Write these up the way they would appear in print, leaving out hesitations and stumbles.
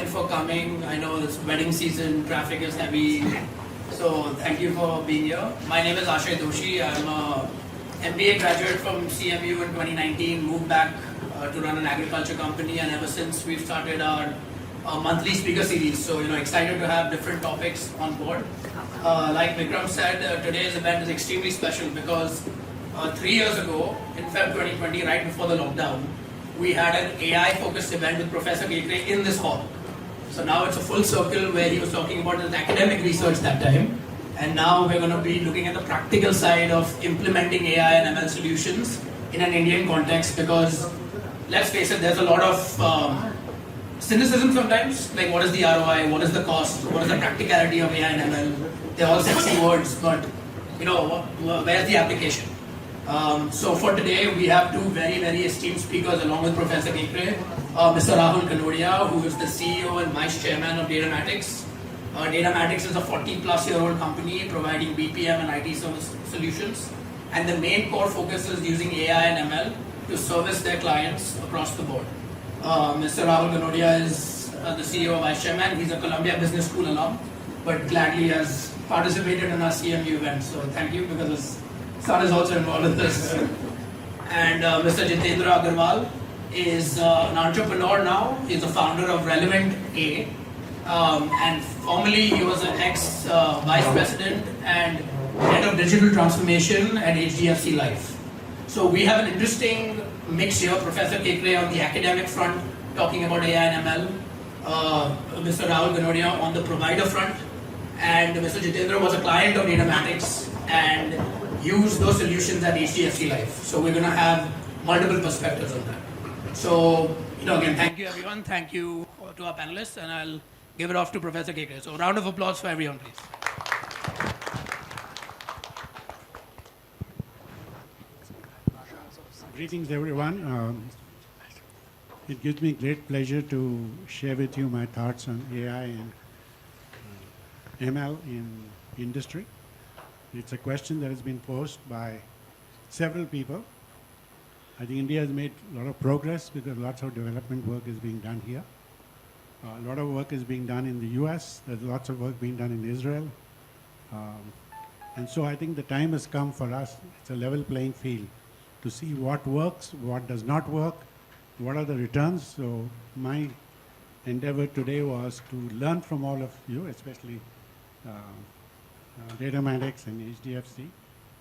again for coming. I know it's wedding season, traffic is heavy. So thank you for being here. My name is Ashay Doshi. I'm a MBA graduate from CMU in 2019, moved back to run an agriculture company, and ever since we've started our monthly speaker series. So, excited to have different topics on board. Like Vikram said, today's event is extremely special because 3 years ago, in Feb 2020, right before the lockdown, we had an AI-focused event with Professor Kekre in this hall. So now it's a full circle where he was talking about his academic research that time. And now we're going to be looking at the practical side of implementing AI and ML solutions in an Indian context because, let's face it, there's a lot of cynicism sometimes. Like, what is the ROI? What is the cost? What is the practicality of AI and ML? They're all sexy words, but, where's the application? So for today, we have two very, very esteemed speakers along with Professor Kekre. Mr. Rahul Kanodia, who is the CEO and Vice Chairman of Datamatics. Datamatics is a 40-plus-year-old company providing BPM and IT service solutions. And the main core focus is using AI and ML to service their clients across the board. Mr. Rahul Kanodia is the CEO and Vice Chairman. He's a Columbia Business School alum, but gladly has participated in our CMU event. So thank you, because his son is also involved in this. And Mr. Jitendra Agarwal is an entrepreneur now. He's the founder of Relevant A. And formerly he was an ex-vice president and head of digital transformation at HDFC Life. So we have an interesting mix here. Professor Kekre on the academic front talking about AI and ML. Mr. Rahul Kanodia on the provider front. And Mr. Jitendra was a client of Datamatics and used those solutions at HDFC Life. So we're going to have multiple perspectives on that. So, again, thank you everyone. Thank you to our panelists, and I'll give it off to Professor Kekre. So round of applause for everyone, please. Greetings, everyone. It gives me great pleasure to share with you my thoughts on AI and ML in industry. It's a question that has been posed by several people. I think India has made a lot of progress because lots of development work is being done here. A lot of work is being done in the US. There's lots of work being done in Israel. And so I think the time has come for us. It's a level playing field to see what works, what does not work, what are the returns. So my endeavor today was to learn from all of you, especially Datamatics and HDFC,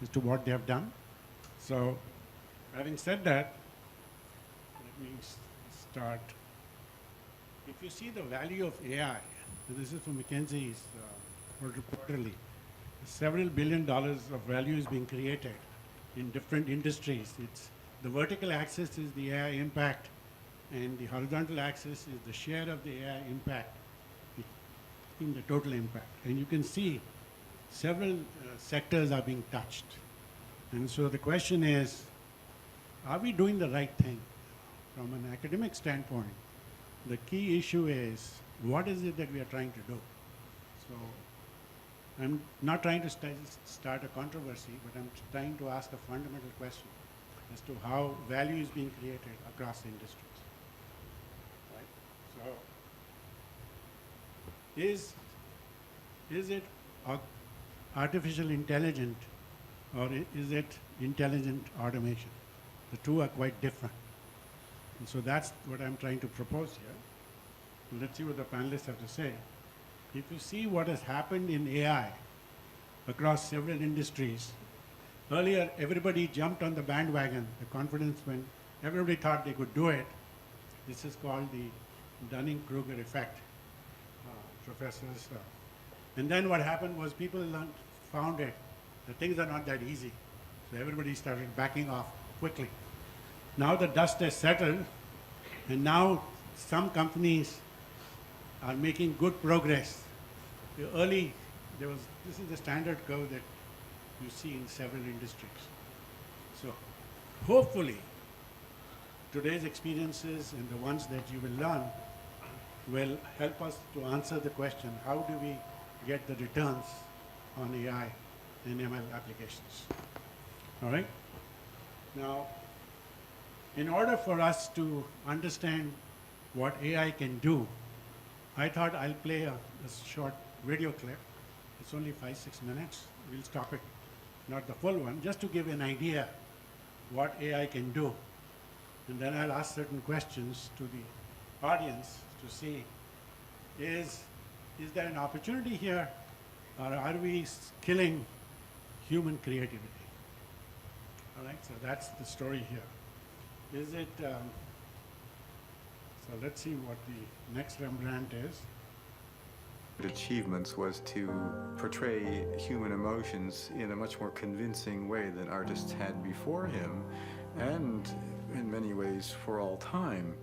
as to what they have done. So having said that, let me start. If you see the value of AI, this is from McKinsey's quarterly, several $1 billion of value is being created in different industries. The vertical axis is the AI impact, and the horizontal axis is the share of the AI impact in the total impact. And you can see several sectors are being touched. And so the question is, are we doing the right thing? From an academic standpoint, the key issue is, what is it that we are trying to do? So I'm not trying to start a controversy, but I'm trying to ask a fundamental question as to how value is being created across industries. Right? So is it artificial intelligence, or is it intelligent automation? The two are quite different. And so that's what I'm trying to propose here. Let's see what the panelists have to say. If you see what has happened in AI across several industries, earlier everybody jumped on the bandwagon, the confidence when everybody thought they could do it. This is called the Dunning-Kruger effect, professors. And then what happened was people found that things are not that easy. So everybody started backing off quickly. Now the dust has settled, and now some companies are making good progress. This is the standard curve that you see in several industries. So hopefully today's experiences and the ones that you will learn will help us to answer the question, how do we get the returns on AI and ML applications? All right? Now, in order for us to understand what AI can do, I thought I'll play a short video clip. It's only 5-6 minutes. We'll stop it, not the full one, just to give an idea what AI can do. And then I'll ask certain questions to the audience to see, is there an opportunity here, or are we killing human creativity? All right, so that's the story here. Is it, so let's see what the next Rembrandt is. Achievements was to portray human emotions in a much more convincing way than artists had before him, and in many ways for all time.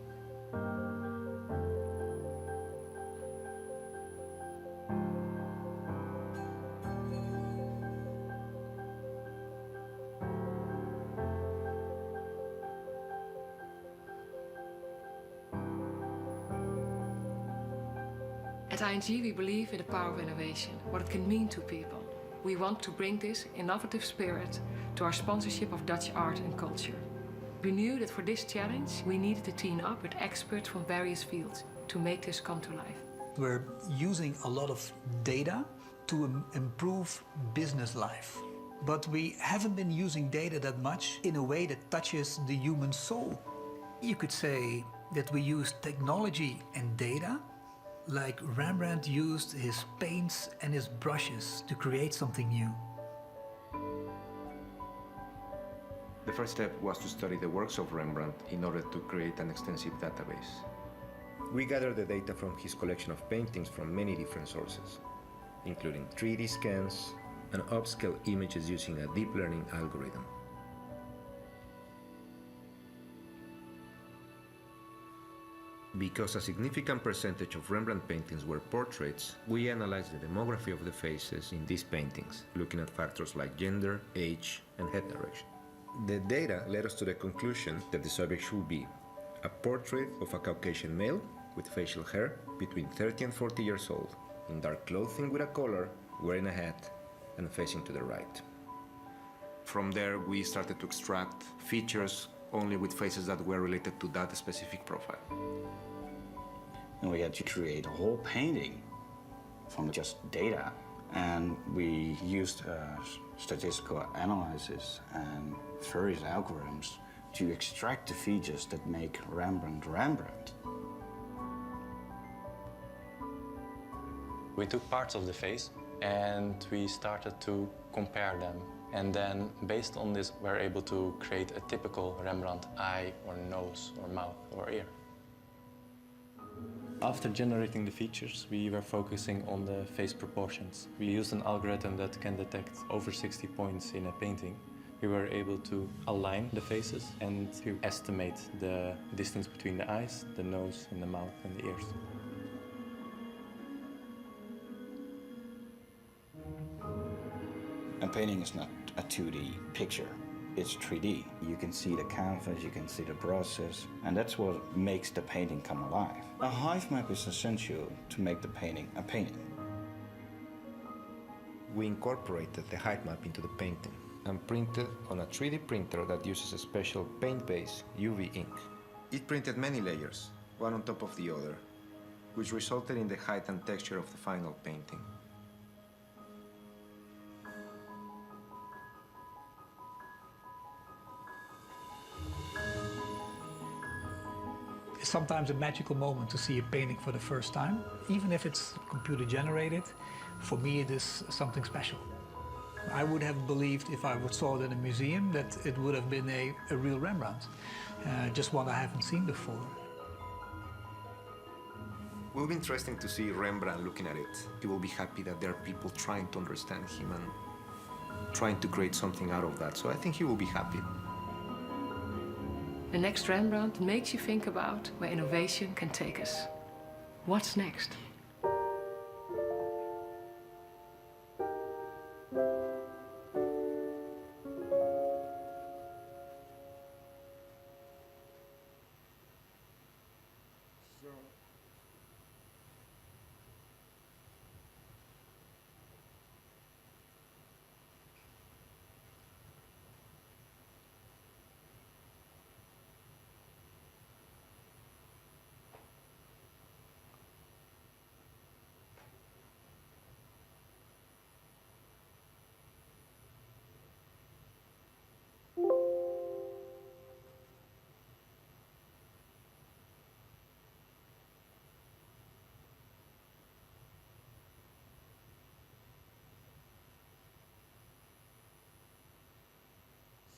At ING, we believe in the power of innovation, what it can mean to people. We want to bring this innovative spirit to our sponsorship of Dutch art and culture. We knew that for this challenge, we needed to team up with experts from various fields to make this come to life. We're using a lot of data to improve business life. But we haven't been using data that much in a way that touches the human soul. You could say that we use technology and data like Rembrandt used his paints and his brushes to create something new. The first step was to study the works of Rembrandt in order to create an extensive database. We gathered the data from his collection of paintings from many different sources, including 3D scans and upscale images using a deep learning algorithm. Because a significant percentage of Rembrandt paintings were portraits, we analyzed the demography of the faces in these paintings, looking at factors like gender, age, and head direction. The data led us to the conclusion that the subject should be a portrait of a Caucasian male with facial hair between 30 and 40 years old, in dark clothing with a collar, wearing a hat, and facing to the right. From there, we started to extract features only with faces that were related to that specific profile. And we had to create a whole painting from just data. And we used statistical analysis and various algorithms to extract the features that make Rembrandt Rembrandt. We took parts of the face and we started to compare them. And then, based on this, we're able to create a typical Rembrandt eye or nose or mouth or ear. After generating the features, we were focusing on the face proportions. We used an algorithm that can detect over 60 points in a painting. We were able to align the faces and to estimate the distance between the eyes, the nose, and the mouth and the ears. A painting is not a 2D picture. It's 3D. You can see the canvas, you can see the process, and that's what makes the painting come alive. A hive map is essential to make the painting a painting. We incorporated the height map into the painting and printed on a 3D printer that uses a special paint-based UV ink. It printed many layers, one on top of the other, which resulted in the height and texture of the final painting. It's sometimes a magical moment to see a painting for the first time. Even if it's computer generated, for me it is something special. I would have believed if I saw it in a museum that it would have been a real Rembrandt, just one I haven't seen before. It will be interesting to see Rembrandt looking at it. He will be happy that there are people trying to understand him and trying to create something out of that. So I think he will be happy. The next Rembrandt makes you think about where innovation can take us. What's next?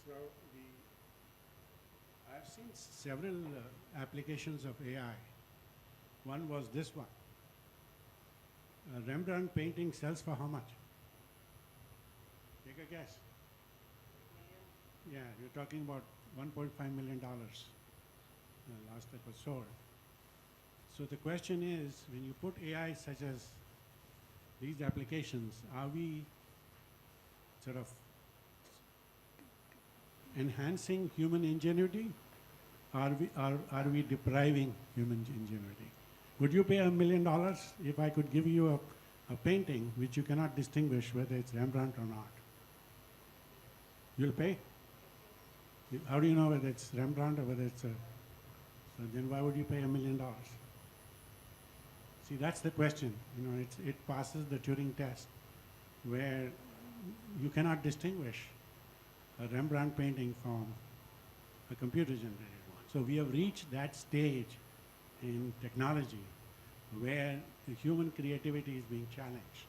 So I've seen several applications of AI. One was this one. A Rembrandt painting sells for how much? Take a guess. Yeah, you're talking about $1.5 million last that was sold. So the question is, when you put AI such as these applications, are we sort of enhancing human ingenuity? Are we depriving human ingenuity? Would you pay $1 million if I could give you a painting which you cannot distinguish whether it's Rembrandt or not? You'll pay? How do you know whether it's Rembrandt or whether it's a... So then why would you pay $1 million? See, that's the question. You know, it passes the Turing test, where you cannot distinguish a Rembrandt painting from a computer-generated one. So we have reached that stage in technology where the human creativity is being challenged.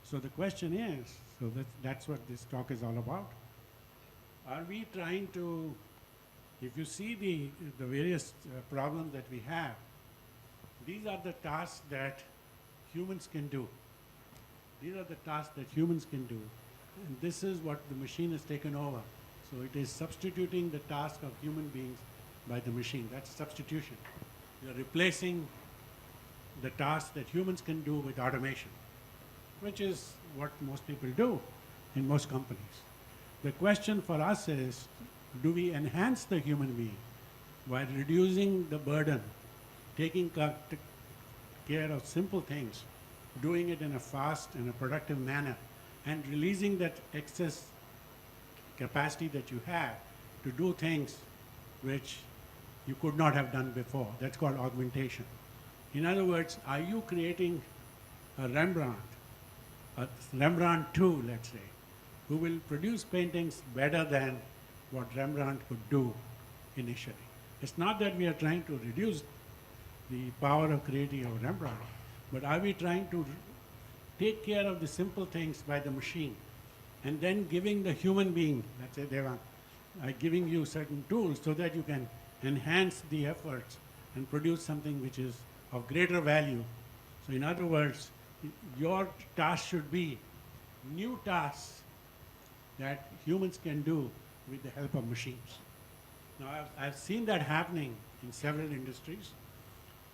So the question is, so that's what this talk is all about. Are we trying to, if you see the various problems that we have, these are the tasks that humans can do. These are the tasks that humans can do. And this is what the machine has taken over. So it is substituting the task of human beings by the machine. That's substitution. You're replacing the tasks that humans can do with automation, which is what most people do in most companies. The question for us is, do we enhance the human being while reducing the burden, taking care of simple things, doing it in a fast and a productive manner, and releasing that excess capacity that you have to do things which you could not have done before? That's called augmentation. In other words, are you creating a Rembrandt 2, let's say, who will produce paintings better than what Rembrandt could do initially? It's not that we are trying to reduce the power of creativity of Rembrandt, but are we trying to take care of the simple things by the machine and then giving the human being, let's say Devang, giving you certain tools so that you can enhance the efforts and produce something which is of greater value. So in other words, your task should be new tasks that humans can do with the help of machines. Now, I've seen that happening in several industries.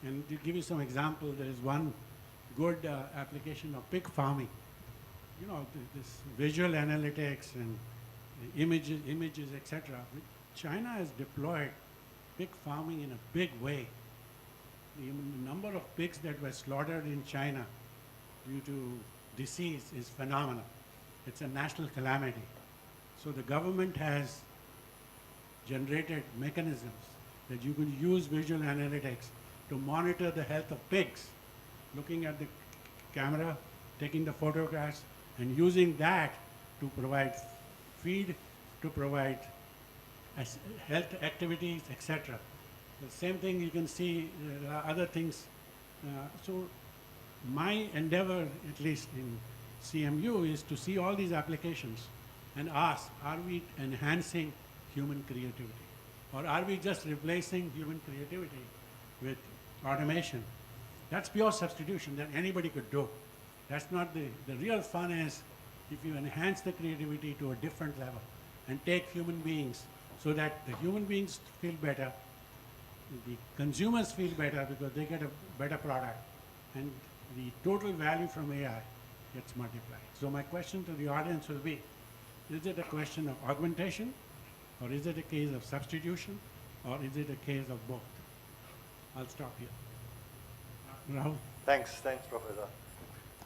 And to give you some example, there is one good application of pig farming. You know, this visual analytics and images, etc. China has deployed pig farming in a big way. The number of pigs that were slaughtered in China due to disease is phenomenal. It's a national calamity. So the government has generated mechanisms that you can use visual analytics to monitor the health of pigs, looking at the camera, taking the photographs, and using that to provide feed, to provide health activities, etc. The same thing you can see, other things. So my endeavor, at least in CMU, is to see all these applications and ask, are we enhancing human creativity? Or are we just replacing human creativity with automation? That's pure substitution that anybody could do. That's not the real fun is if you enhance the creativity to a different level and take human beings so that the human beings feel better, the consumers feel better because they get a better product, and the total value from AI gets multiplied. So my question to the audience will be, is it a question of augmentation, or is it a case of substitution, or is it a case of both? I'll stop here. Rahul? Thanks, Professor.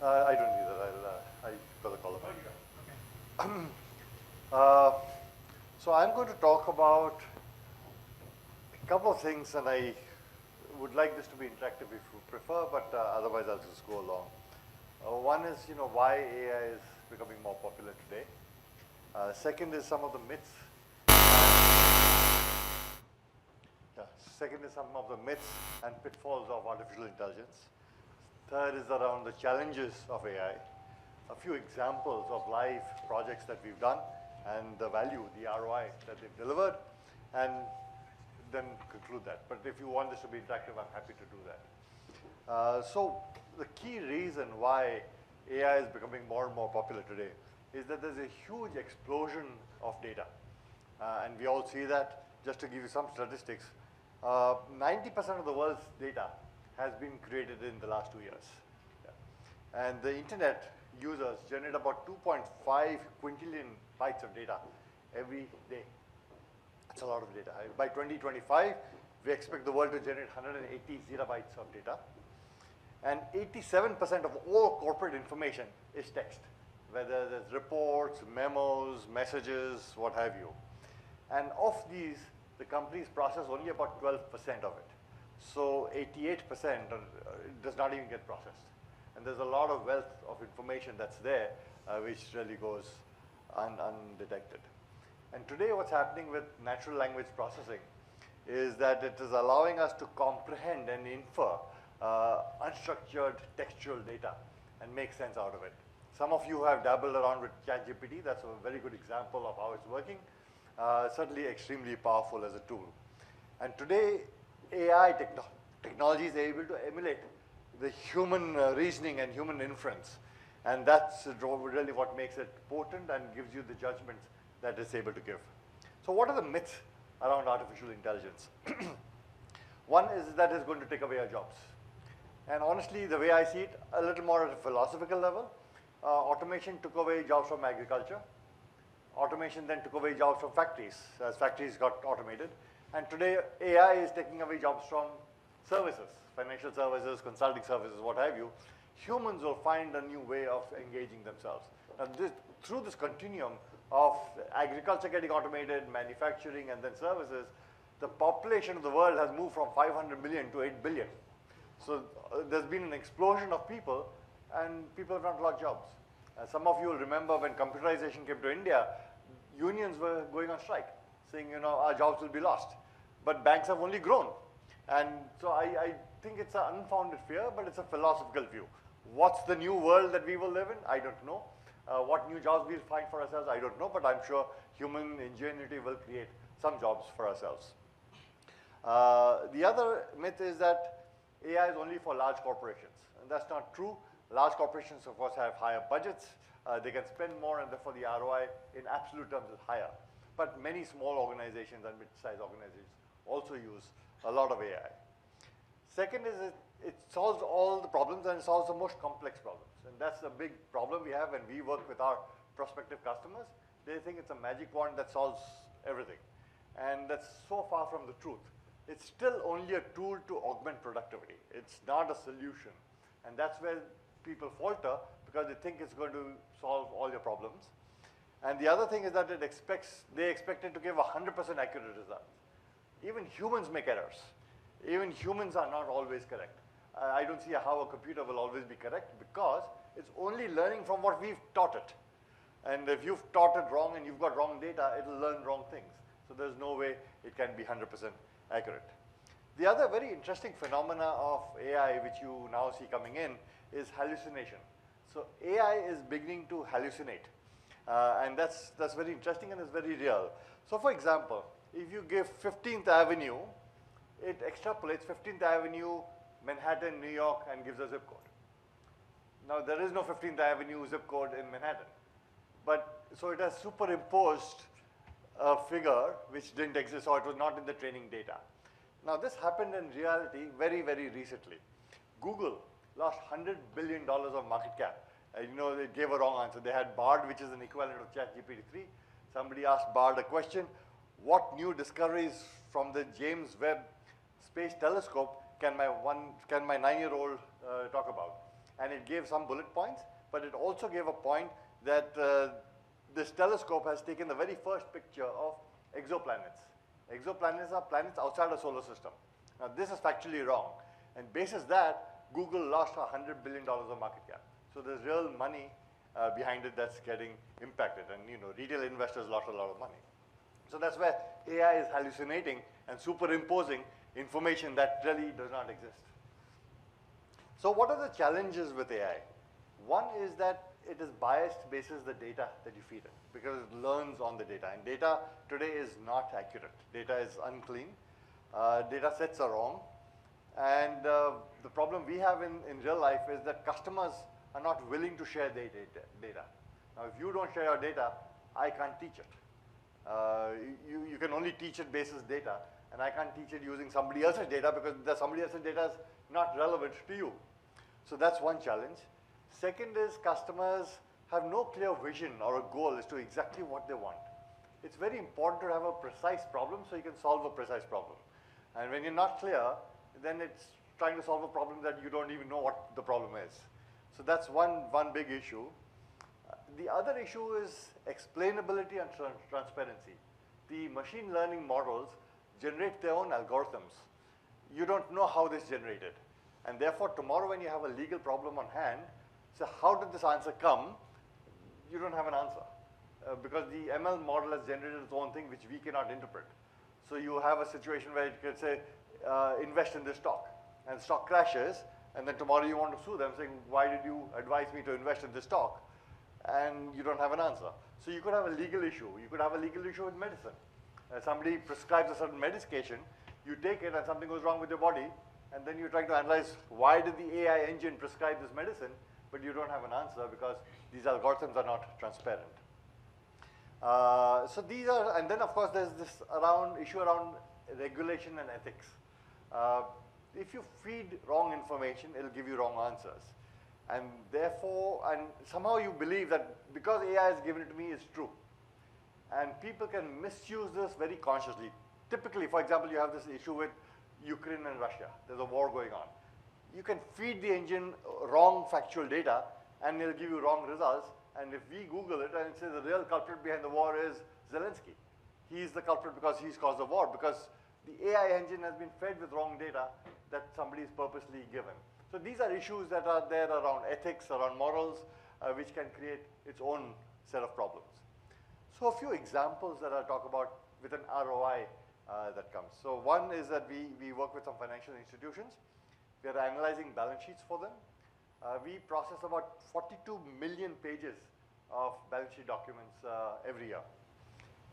I don't need that. I got the call about it. So I'm going to talk about a couple of things, and I would like this to be interactive if you prefer, but otherwise I'll just go along. One is, why AI is becoming more popular today. Second is some of the myths. Second is some of the myths and pitfalls of artificial intelligence. Third is around the challenges of AI. A few examples of live projects that we've done. and the value, the ROI that they've delivered, and then conclude that. But if you want this to be interactive, I'm happy to do that. So the key reason why AI is becoming more and more popular today is that there's a huge explosion of data. And we all see that. Just to give you some statistics, 90% of the world's data has been created in the last 2 years. Yeah. And the internet users generate about 2.5 quintillion bytes of data every day. That's a lot of data. By 2025, we expect the world to generate 180 zettabytes of data. And 87% of all corporate information is text, whether there's reports, memos, messages, what have you. And of these, the companies process only about 12% of it. So 88% does not even get processed. And there's a lot of wealth of information that's there, which really goes undetected. And today what's happening with natural language processing is that it is allowing us to comprehend and infer unstructured textual data and make sense out of it. Some of you have dabbled around with ChatGPT. That's a very good example of how it's working. Certainly extremely powerful as a tool. And today, AI technology is able to emulate the human reasoning and human inference. And that's really what makes it potent and gives you the judgments that it's able to give. So what are the myths around artificial intelligence? One is that it's going to take away our jobs. And honestly, the way I see it, a little more at a philosophical level, automation took away jobs from agriculture. Automation then took away jobs from factories as factories got automated. And today, AI is taking away jobs from services, financial services, consulting services, what have you. Humans will find a new way of engaging themselves. And through this continuum of agriculture getting automated, manufacturing, and then services, the population of the world has moved from 500 million to 8 billion. So there's been an explosion of people, and people have not lost jobs. Some of you will remember when computerization came to India, unions were going on strike, saying, our jobs will be lost. But banks have only grown. And so I think it's an unfounded fear, but it's a philosophical view. What's the new world that we will live in? I don't know. What new jobs we'll find for ourselves? I don't know, but I'm sure human ingenuity will create some jobs for ourselves. The other myth is that AI is only for large corporations, and that's not true. Large corporations, of course, have higher budgets. They can spend more, and therefore the ROI in absolute terms is higher. But many small organizations and mid-sized organizations also use a lot of AI. Second is it solves all the problems, and it solves the most complex problems. And that's the big problem we have when we work with our prospective customers. They think it's a magic wand that solves everything. And that's so far from the truth. It's still only a tool to augment productivity. It's not a solution. And that's where people falter, because they think it's going to solve all your problems. And the other thing is that they expect it to give 100% accurate results. Even humans make errors. Even humans are not always correct. I don't see how a computer will always be correct, because it's only learning from what we've taught it. And if you've taught it wrong and you've got wrong data, it'll learn wrong things. So there's no way it can be 100% accurate. The other very interesting phenomena of AI, which you now see coming in, is hallucination. So AI is beginning to hallucinate. And that's very interesting and it's very real. So for example, if you give 15th Avenue, it extrapolates 15th Avenue, Manhattan, New York, and gives a zip code. Now, there is no 15th Avenue zip code in Manhattan. But so it has superimposed a figure which didn't exist, or it was not in the training data. Now, this happened in reality very, very recently. Google lost $100 billion of market cap. They gave a wrong answer. They had Bard, which is an equivalent of ChatGPT 3. Somebody asked Bard a question: what new discoveries from the James Webb Space Telescope can my 9-year-old talk about? And it gave some bullet points, but it also gave a point that this telescope has taken the very first picture of exoplanets. Exoplanets are planets outside the solar system. Now, this is factually wrong. And basis that, Google lost $100 billion of market cap. So there's real money behind it that's getting impacted. And retail investors lost a lot of money. So that's where AI is hallucinating and superimposing information that really does not exist. So what are the challenges with AI? One is that it is biased basis the data that you feed it, because it learns on the data. And data today is not accurate. Data is unclean. Data sets are wrong. And the problem we have in real life is that customers are not willing to share their data. Now, if you don't share your data, I can't teach it. You can only teach it basis data, and I can't teach it using somebody else's data because somebody else's data is not relevant to you. So that's one challenge. Second is customers have no clear vision or a goal as to exactly what they want. It's very important to have a precise problem so you can solve a precise problem. And when you're not clear, then it's trying to solve a problem that you don't even know what the problem is. So that's one big issue. The other issue is explainability and transparency. The machine learning models generate their own algorithms. You don't know how this generated. And therefore, tomorrow when you have a legal problem on hand, so how did this answer come? You don't have an answer. Because the ML model has generated its own thing which we cannot interpret. So you have a situation where you can say, invest in this stock, and the stock crashes, and then tomorrow you want to sue them saying, why did you advise me to invest in this stock? And you don't have an answer. So you could have a legal issue. You could have a legal issue with medicine. Somebody prescribes a certain medication, you take it and something goes wrong with your body, and then you're trying to analyze why did the AI engine prescribe this medicine, but you don't have an answer because these algorithms are not transparent. So these are, and then of course there's this issue around regulation and ethics. If you feed wrong information, it'll give you wrong answers. And therefore, and somehow you believe that because AI has given it to me, it's true. And people can misuse this very consciously. Typically, for example, you have this issue with Ukraine and Russia. There's a war going on. You can feed the engine wrong factual data, and it'll give you wrong results. And if we Google it and it says the real culprit behind the war is Zelensky, he's the culprit because he's caused the war, because the AI engine has been fed with wrong data that somebody is purposely given. So these are issues that are there around ethics, around morals, which can create its own set of problems. So a few examples that I'll talk about with an ROI that comes. So one is that we work with some financial institutions. We are analyzing balance sheets for them. We process about 42 million pages of balance sheet documents every year.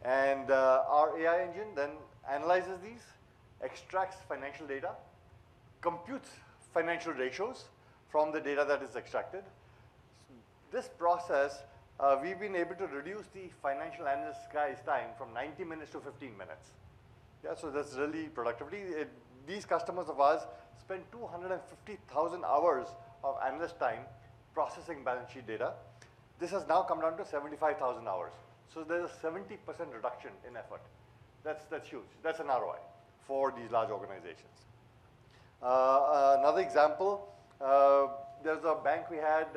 And our AI engine then analyzes these, extracts financial data, computes financial ratios from the data that is extracted. This process, we've been able to reduce the financial analyst's guy's time from 90 minutes to 15 minutes. Yeah, so that's really productivity. These customers of ours spend 250,000 hours of analyst time processing balance sheet data. This has now come down to 75,000 hours. So there's a 70% reduction in effort. That's huge. That's an ROI for these large organizations. Another example, there's a bank we had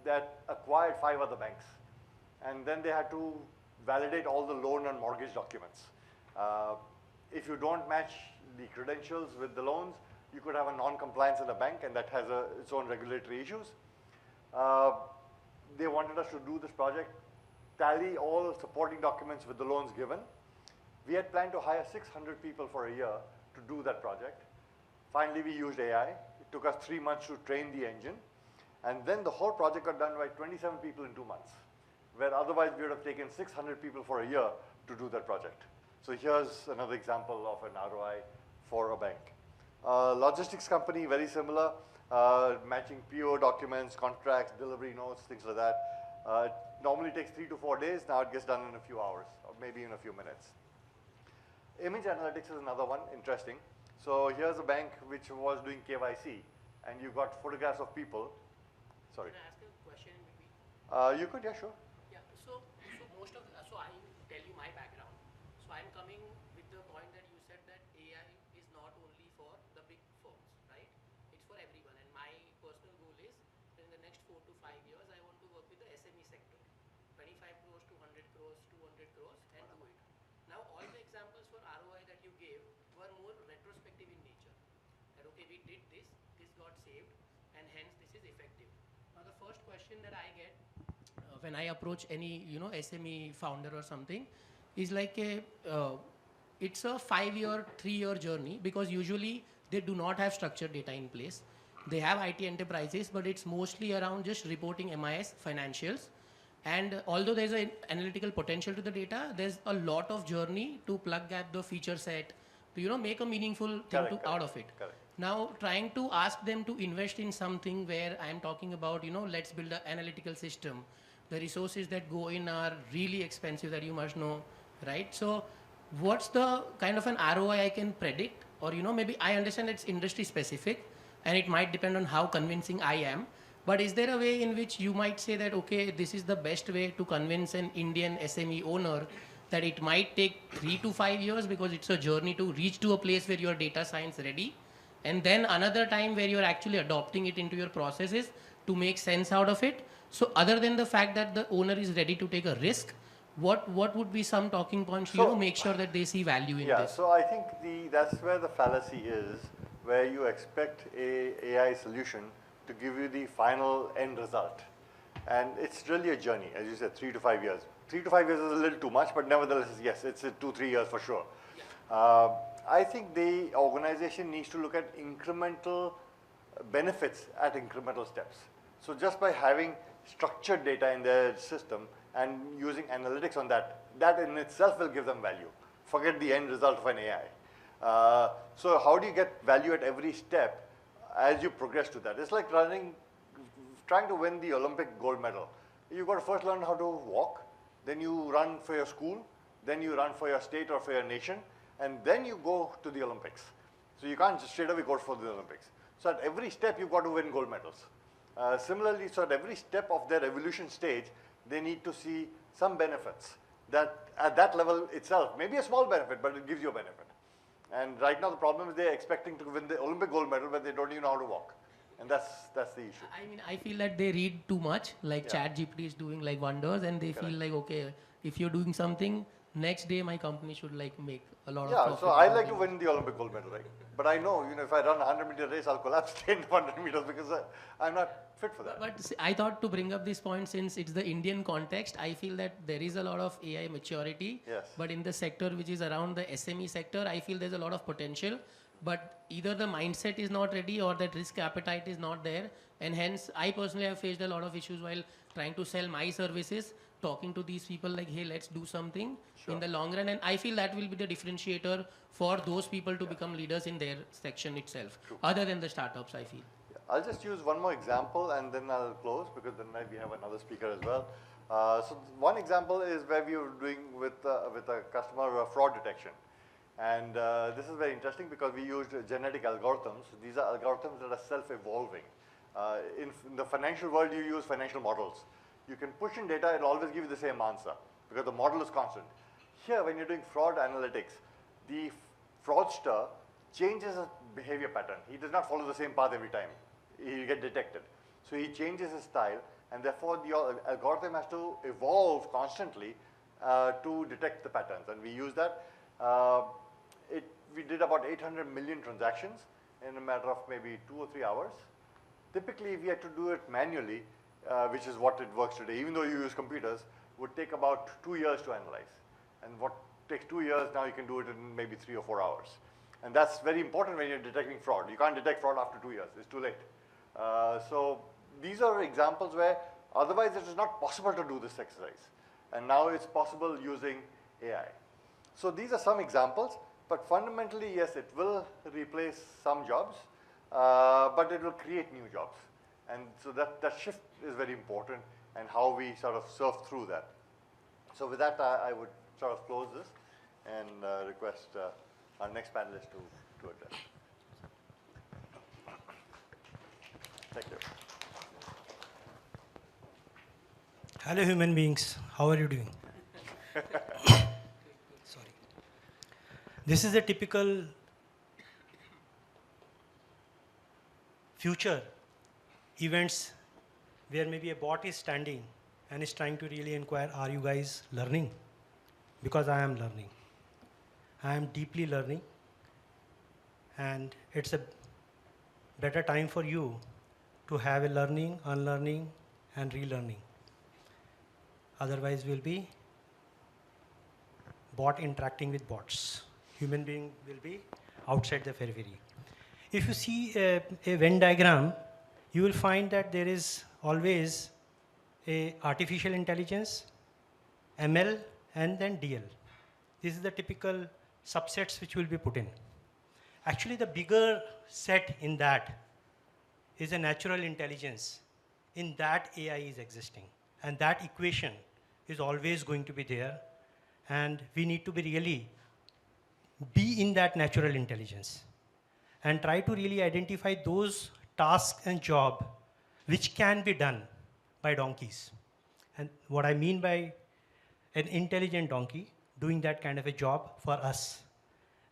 that acquired 5 other banks. And then they had to validate all the loan and mortgage documents. If you don't match the credentials with the loans, you could have a non-compliance in the bank, and that has its own regulatory issues. They wanted us to do this project, tally all supporting documents with the loans given. We had planned to hire 600 people for a year to do that project. Finally, we used AI. It took us 3 months to train the engine. And then the whole project got done by 27 people in 2 months, where otherwise we would have taken 600 people for a year to do that project. So here's another example of an ROI for a bank. Logistics company, very similar, matching PO documents, contracts, delivery notes, things like that. It normally takes 3 to 4 days. Now it gets done in a few hours, or maybe in a few minutes. Image analytics is another one, interesting. So here's a bank which was doing KYC, and you got photographs of people. Sorry. Can I ask a question in between? You could, yeah, sure. Yeah. So I tell you my background. So I'm coming with the point that you said that AI is not only for the big firms, right? It's for everyone. And my personal goal is in the next 4 to 5 years, I want to work with the SME sector, 25 crores, 200 crores, 200 crores, and do it. Now, all the examples for ROI that you gave were more retrospective in nature. That okay, we did this got saved, and hence this is effective. Now, the first question that I get when I approach any SME founder or something is like it's a 5-year, 3-year journey, because usually they do not have structured data in place. they have IT enterprises, but it's mostly around just reporting MIS financials. And although there's an analytical potential to the data, there's a lot of journey to plug gap the feature set to make a meaningful thing out of it. Correct. Now, trying to ask them to invest in something where I'm talking about, let's build an analytical system. The resources that go in are really expensive, that you must know, right? So what's the kind of an ROI I can predict? Or, maybe I understand it's industry specific and it might depend on how convincing I am. But is there a way in which you might say that, okay, this is the best way to convince an Indian SME owner that it might take 3 to 5 years because it's a journey to reach to a place where your data science ready, and then another time where you're actually adopting it into your processes to make sense out of it? So other than the fact that the owner is ready to take a risk, what would be some talking points to make sure that they see value in this? Yeah, so I think that's where the fallacy is, where you expect a AI solution to give you the final end result. And it's really a journey, as you said, 3 to 5 years. 3 to 5 years is a little too much, but nevertheless, yes, it's 2-3 years for sure. I think the organization needs to look at incremental benefits at incremental steps. So just by having structured data in their system and using analytics on that in itself will give them value. Forget the end result of an AI. So how do you get value at every step as you progress to that? It's like trying to win the Olympic gold medal. You've got to first learn how to walk, then you run for your school, then you run for your state or for your nation, and then you go to the Olympics. So you can't just straight away go for the Olympics. So at every step, you've got to win gold medals. Similarly, so at every step of their evolution stage, they need to see some benefits that at that level itself, maybe a small benefit, but it gives you a benefit. And right now the problem is they're expecting to win the Olympic gold medal, but they don't even know how to walk. And that's the issue. I mean, I feel that they read too much, like ChatGPT is doing like wonders, and they feel like, okay, if you're doing something, next day my company should like make a lot of profit. Yeah, so I like to win the Olympic gold medal, right? But I know, if I run a 100-meter race, I'll collapse 100 meters because I'm not fit for that. But see, I thought to bring up this point, since it's the Indian context, I feel that there is a lot of AI maturity. Yes. But in the sector which is around the SME sector, I feel there's a lot of potential. But either the mindset is not ready or that risk appetite is not there. And hence, I personally have faced a lot of issues while trying to sell my services, talking to these people like, hey, let's do something in the long run. And I feel that will be the differentiator for those people to become leaders in their section itself, other than the startups, I feel. Yeah. I'll just use one more example and then I'll close because then we have another speaker as well. So one example is where we were doing with a customer fraud detection. And this is very interesting because we used genetic algorithms. These are algorithms that are self-evolving. In the financial world, you use financial models. You can push in data, it'll always give you the same answer because the model is constant. Here, when you're doing fraud analytics, the fraudster changes his behavior pattern. He does not follow the same path every time. He'll get detected. So he changes his style, and therefore the algorithm has to evolve constantly to detect the patterns. And we use that. We did about 800 million transactions in a matter of maybe 2 or 3 hours. Typically, if we had to do it manually, which is what it works today, even though you use computers, would take about 2 years to analyze. And what takes 2 years, now you can do it in maybe 3 or 4 hours. And that's very important when you're detecting fraud. You can't detect fraud after 2 years, it's too late. So these are examples where otherwise it is not possible to do this exercise. And now it's possible using AI. So these are some examples, but fundamentally, yes, it will replace some jobs, but it will create new jobs. And so that shift is very important and how we sort of surf through that. So with that, I would sort of close this and request our next panelist to address. Thank you. Hello, human beings. How are you doing? Sorry. This is a typical future events where maybe a bot is standing and is trying to really inquire, are you guys learning? Because I am learning. I am deeply learning. And it's a better time for you to have a learning, unlearning, and relearning. Otherwise, we'll be bot interacting with bots. Human being will be outside the periphery. if you see a Venn diagram, you will find that there is always a artificial intelligence, ML, and then DL. This is the typical subsets which will be put in. Actually, the bigger set in that is a natural intelligence. In that, AI is existing. And that equation is always going to be there. And we need to be in that natural intelligence and try to really identify those tasks and job which can be done by donkeys. And what I mean by an intelligent donkey doing that kind of a job for us.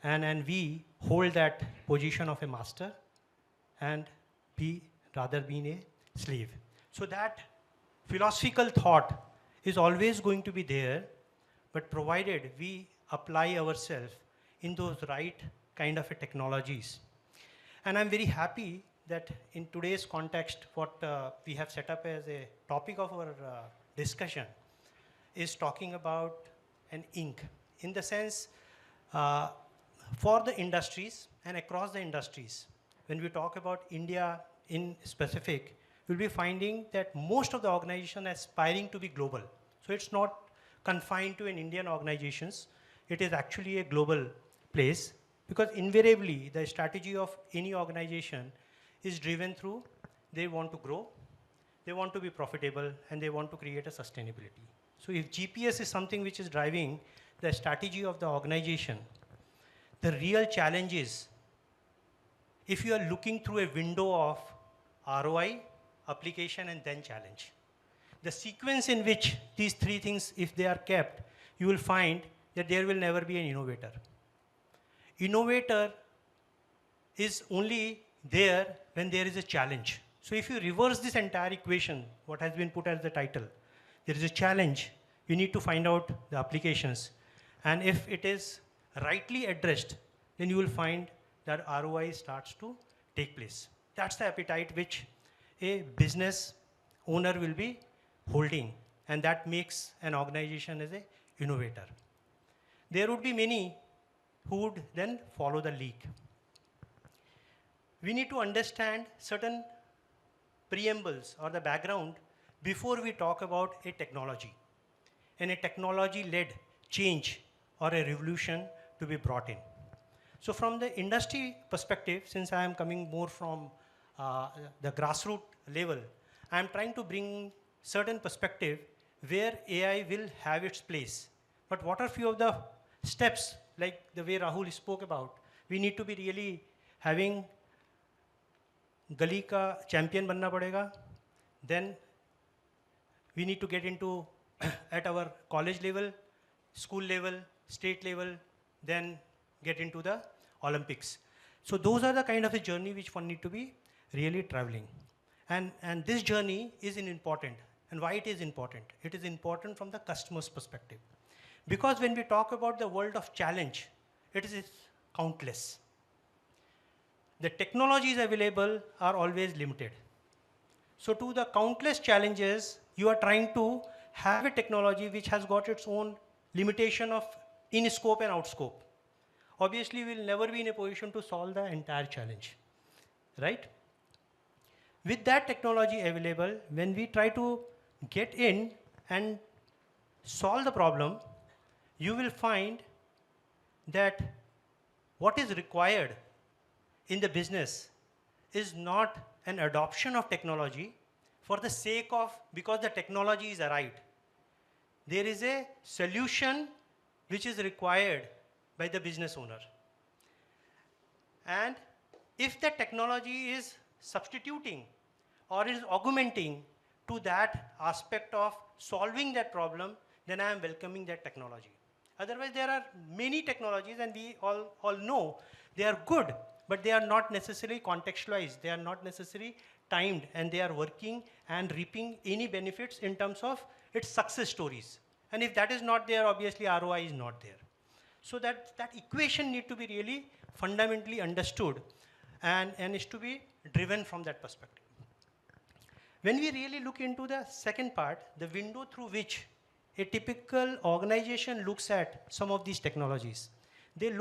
And we hold that position of a master and rather being a slave. So that philosophical thought is always going to be there, but provided we apply ourselves in those right kind of a technologies. And I'm very happy that in today's context, what we have set up as a topic of our discussion is talking about an ink. In the sense, for the industries and across the industries, when we talk about India in specific, we'll be finding that most of the organizations are aspiring to be global. So it's not confined to an Indian organizations. It is actually a global place, because invariably the strategy of any organization is driven through they want to grow, they want to be profitable, and they want to create a sustainability. So if GPS is something which is driving the strategy of the organization, the real challenge is if you are looking through a window of ROI, application, and then challenge. The sequence in which these three things, if they are kept, you will find that there will never be an innovator. Innovator is only there when there is a challenge. So if you reverse this entire equation, what has been put as the title, there is a challenge, you need to find out the applications. And if it is rightly addressed, then you will find that ROI starts to take place. That's the appetite which a business owner will be holding, and that makes an organization as an innovator. There would be many who would then follow the lead. We need to understand certain preambles or the background before we talk about a technology and a technology-led change or a revolution to be brought in. So from the industry perspective, since I am coming more from the grassroots level, I am trying to bring certain perspective where AI will have its place. But what are few of the steps, like the way Rahul spoke about? We need to be really having गली का champion बनना पड़ेगा. Then we need to get into at our college level, school level, state level, then get into the Olympics. So those are the kind of a journey which one need to be really traveling. And this journey is important. And why it is important? It is important from the customer's perspective. Because when we talk about the world of challenge, it is countless. The technologies available are always limited. So to the countless challenges, you are trying to have a technology which has got its own limitation of in scope and out scope. Obviously, we will never be in a position to solve the entire challenge, right? With that technology available, when we try to get in and solve the problem, you will find that what is required in the business is not an adoption of technology for the sake of, because the technology is arrived. There is a solution which is required by the business owner. And if the technology is substituting or is augmenting to that aspect of solving that problem, then I am welcoming that technology. Otherwise, there are many technologies, and we all know they are good, but they are not necessarily contextualized. They are not necessarily timed, and they are working and reaping any benefits in terms of its success stories. And if that is not there, obviously ROI is not there. So that equation need to be really fundamentally understood and is to be driven from that perspective. When we really look into the second part, the window through which a typical organization looks at some of these technologies, they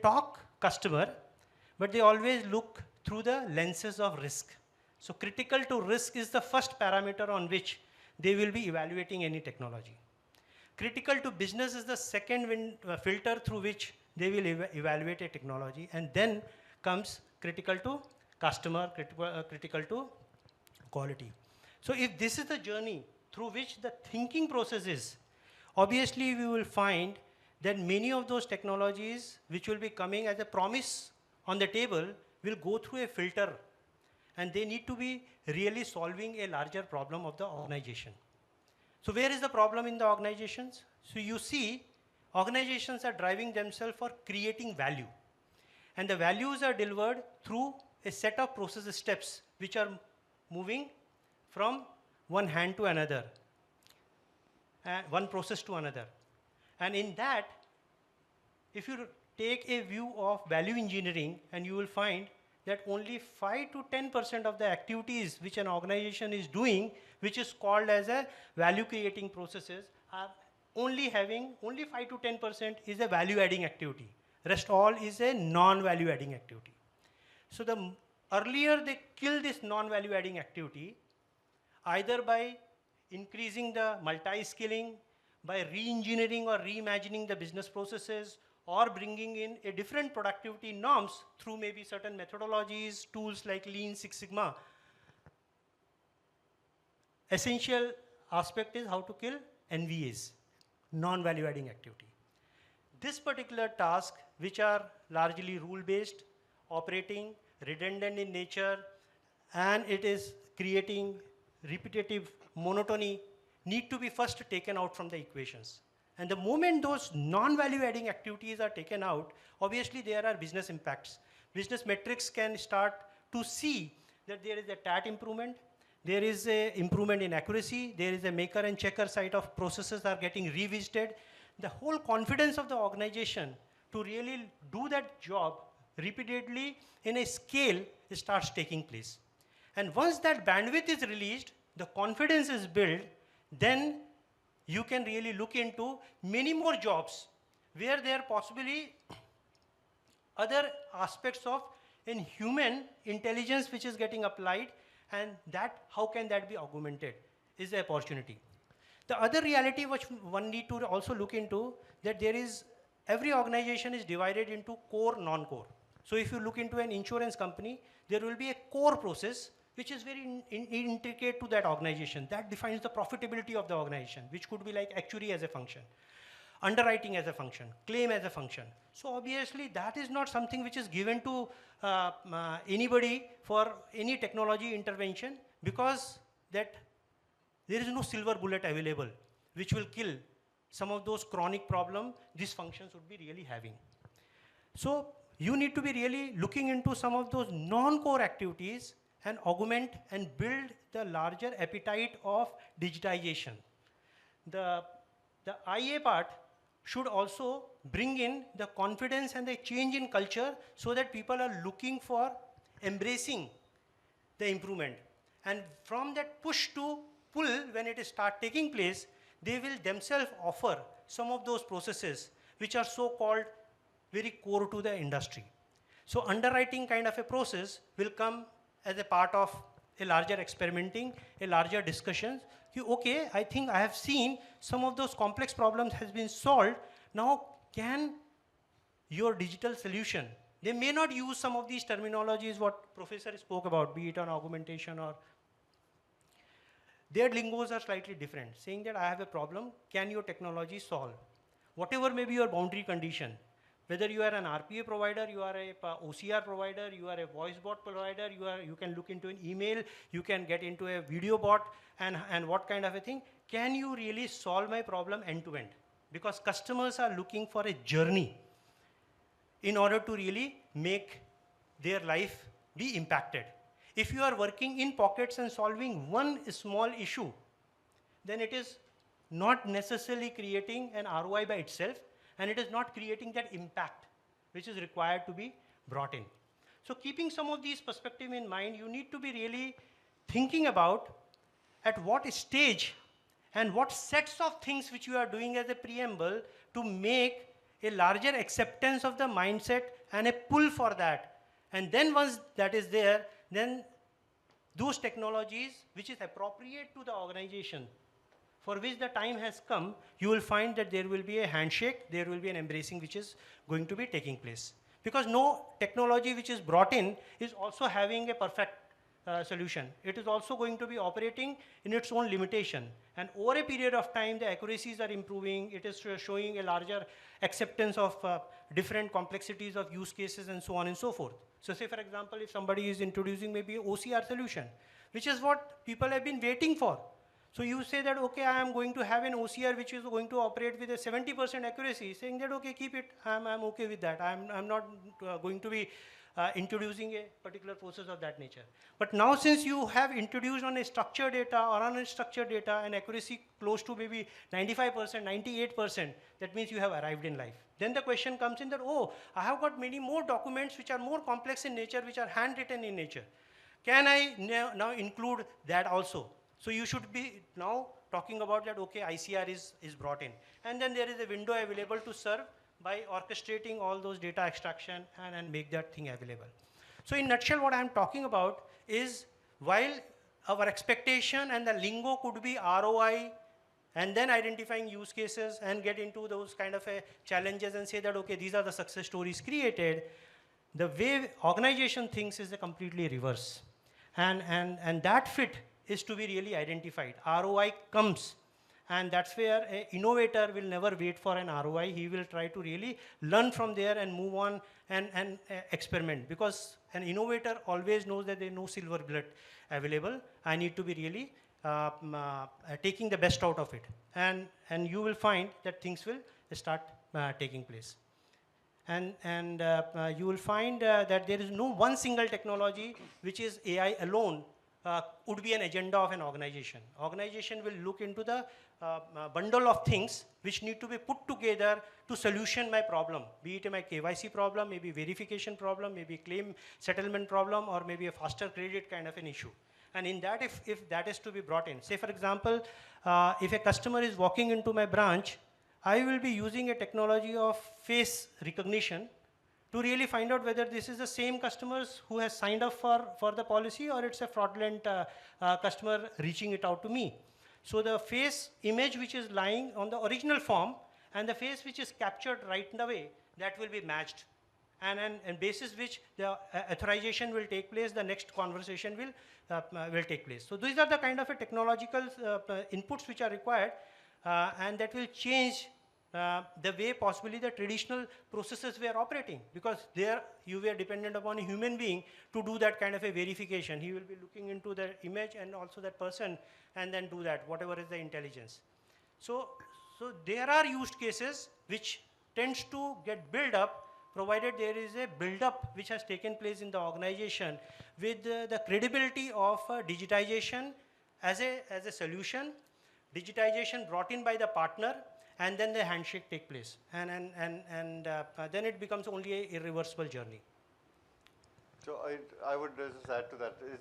talk customer, but they always look through the lenses of risk. So critical to risk is the first parameter on which they will be evaluating any technology. Critical to business is the second filter through which they will evaluate a technology, and then comes critical to customer, critical to quality. So if this is the journey through which the thinking process is, obviously we will find that many of those technologies which will be coming as a promise on the table will go through a filter, and they need to be really solving a larger problem of the organization. So where is the problem in the organizations? So you see, organizations are driving themselves for creating value. And the values are delivered through a set of process steps which are moving from one hand to another, one process to another. And in that, if you take a view of value engineering, and you will find that only 5 to 10% of the activities which an organization is doing, which is called as a value creating processes, are only 5 to 10% is a value adding activity. Rest all is a non-value adding activity. So the earlier they kill this non-value adding activity, either by increasing the multi-skilling, by re-engineering or reimagining the business processes, or bringing in a different productivity norms through maybe certain methodologies, tools like Lean Six Sigma. Essential aspect is how to kill NVAs, non-value adding activity. This particular task, which are largely rule-based, operating, redundant in nature, and it is creating repetitive monotony, need to be first taken out from the equations. And the moment those non-value adding activities are taken out, obviously there are business impacts. Business metrics can start to see that there is a TAT improvement, there is a improvement in accuracy, there is a maker and checker side of processes are getting revisited. The whole confidence of the organization to really do that job repeatedly in a scale starts taking place. And once that bandwidth is released, the confidence is built, then you can really look into many more jobs where there are possibly other aspects of in human intelligence which is getting applied, and that how can that be augmented is the opportunity. The other reality which one need to also look into, that there is, every organization is divided into core, non-core. So if you look into an insurance company, there will be a core process which is very intricate to that organization. That defines the profitability of the organization, which could be like actuary as a function, underwriting as a function, claim as a function. So obviously that is not something which is given to anybody for any technology intervention, because that there is no silver bullet available which will kill some of those chronic problems these functions would be really having. So you need to be really looking into some of those non-core activities and augment and build the larger appetite of digitization. The IA part should also bring in the confidence and the change in culture, so that people are looking for embracing the improvement. And from that push to pull, when it start taking place, they will themselves offer some of those processes which are so-called very core to the industry. So underwriting kind of a process will come as a part of a larger experimenting, a larger discussions. Okay, I think I have seen some of those complex problems has been solved. Now, can your digital solution, they may not use some of these terminologies what professor spoke about, be it on augmentation or, their lingos are slightly different, saying that I have a problem, can your technology solve? Whatever may be your boundary condition, whether you are an RPA provider, you are a OCR provider, you are a voice bot provider, you can look into an email, you can get into a video bot, and what kind of a thing, can you really solve my problem end to end? Because customers are looking for a journey in order to really make their life be impacted. If you are working in pockets and solving one small issue, then it is not necessarily creating an ROI by itself, and it is not creating that impact which is required to be brought in. So keeping some of these perspectives in mind, you need to be really thinking about at what stage and what sets of things which you are doing as a preamble to make a larger acceptance of the mindset and a pull for that. And then once that is there, then those technologies which is appropriate to the organization for which the time has come, you will find that there will be a handshake, there will be an embracing which is going to be taking place. Because no technology which is brought in is also having a perfect solution. It is also going to be operating in its own limitation. And over a period of time, the accuracies are improving. It is showing a larger acceptance of different complexities of use cases and so on and so forth. So say, for example, if somebody is introducing maybe an OCR solution, which is what people have been waiting for. So you say that, okay, I am going to have an OCR which is going to operate with a 70% accuracy, saying that, okay, keep it, I'm okay with that. I'm not going to be introducing a particular process of that nature. But now since you have introduced on a structured data or unstructured data an accuracy close to maybe 95%, 98%, that means you have arrived in life. Then the question comes in that, oh, I have got many more documents which are more complex in nature, which are handwritten in nature. Can I now include that also? So you should be now talking about that, okay, ICR is brought in. And then there is a window available to serve by orchestrating all those data extraction and make that thing available. So in nutshell, what I'm talking about is while our expectation and the lingo could be ROI and then identifying use cases and get into those kind of challenges and say that, okay, these are the success stories created, the way organization thinks is the completely reverse. And that fit is to be really identified. ROI comes. And that's where an innovator will never wait for an ROI. He will try to really learn from there and move on and experiment. Because an innovator always knows that there is no silver bullet available. I need to be really taking the best out of it. And you will find that things will start taking place. And you will find that there is no one single technology which is AI alone would be an agenda of an organization. Organization will look into the bundle of things which need to be put together to solution my problem, be it my KYC problem, maybe verification problem, maybe claim settlement problem, or maybe a faster credit kind of an issue. And in that, if that is to be brought in, say for example, if a customer is walking into my branch, I will be using a technology of face recognition to really find out whether this is the same customers who has signed up for the policy or it's a fraudulent customer reaching it out to me. So the face image which is lying on the original form and the face which is captured right away, that will be matched. And basis which the authorization will take place, the next conversation will take place. So these are the kind of a technological inputs which are required and that will change the way possibly the traditional processes were operating, because there you were dependent upon a human being to do that kind of a verification. He will be looking into the image and also that person and then do that, whatever is the intelligence. So there are use cases which tends to get built up provided there is a build-up which has taken place in the organization with the credibility of digitization as a solution, digitization brought in by the partner, and then the handshake take place. And then it becomes only an irreversible journey. So I would just add to that, is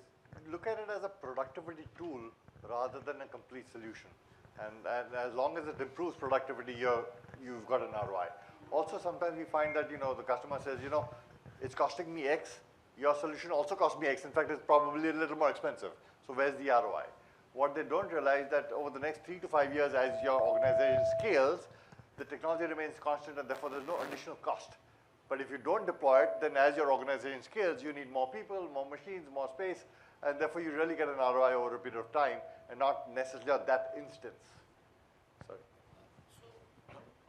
look at it as a productivity tool rather than a complete solution. And as long as it improves productivity, you've got an ROI. Also, sometimes we find that, the customer says, it's costing me X, your solution also costs me X. In fact, it's probably a little more expensive. So where's the ROI? What they don't realize that over the next 3 to 5 years, as your organization scales, the technology remains constant and therefore there's no additional cost. But if you don't deploy it, then as your organization scales, you need more people, more machines, more space, and therefore you really get an ROI over a period of time and not necessarily at that instance. Sorry.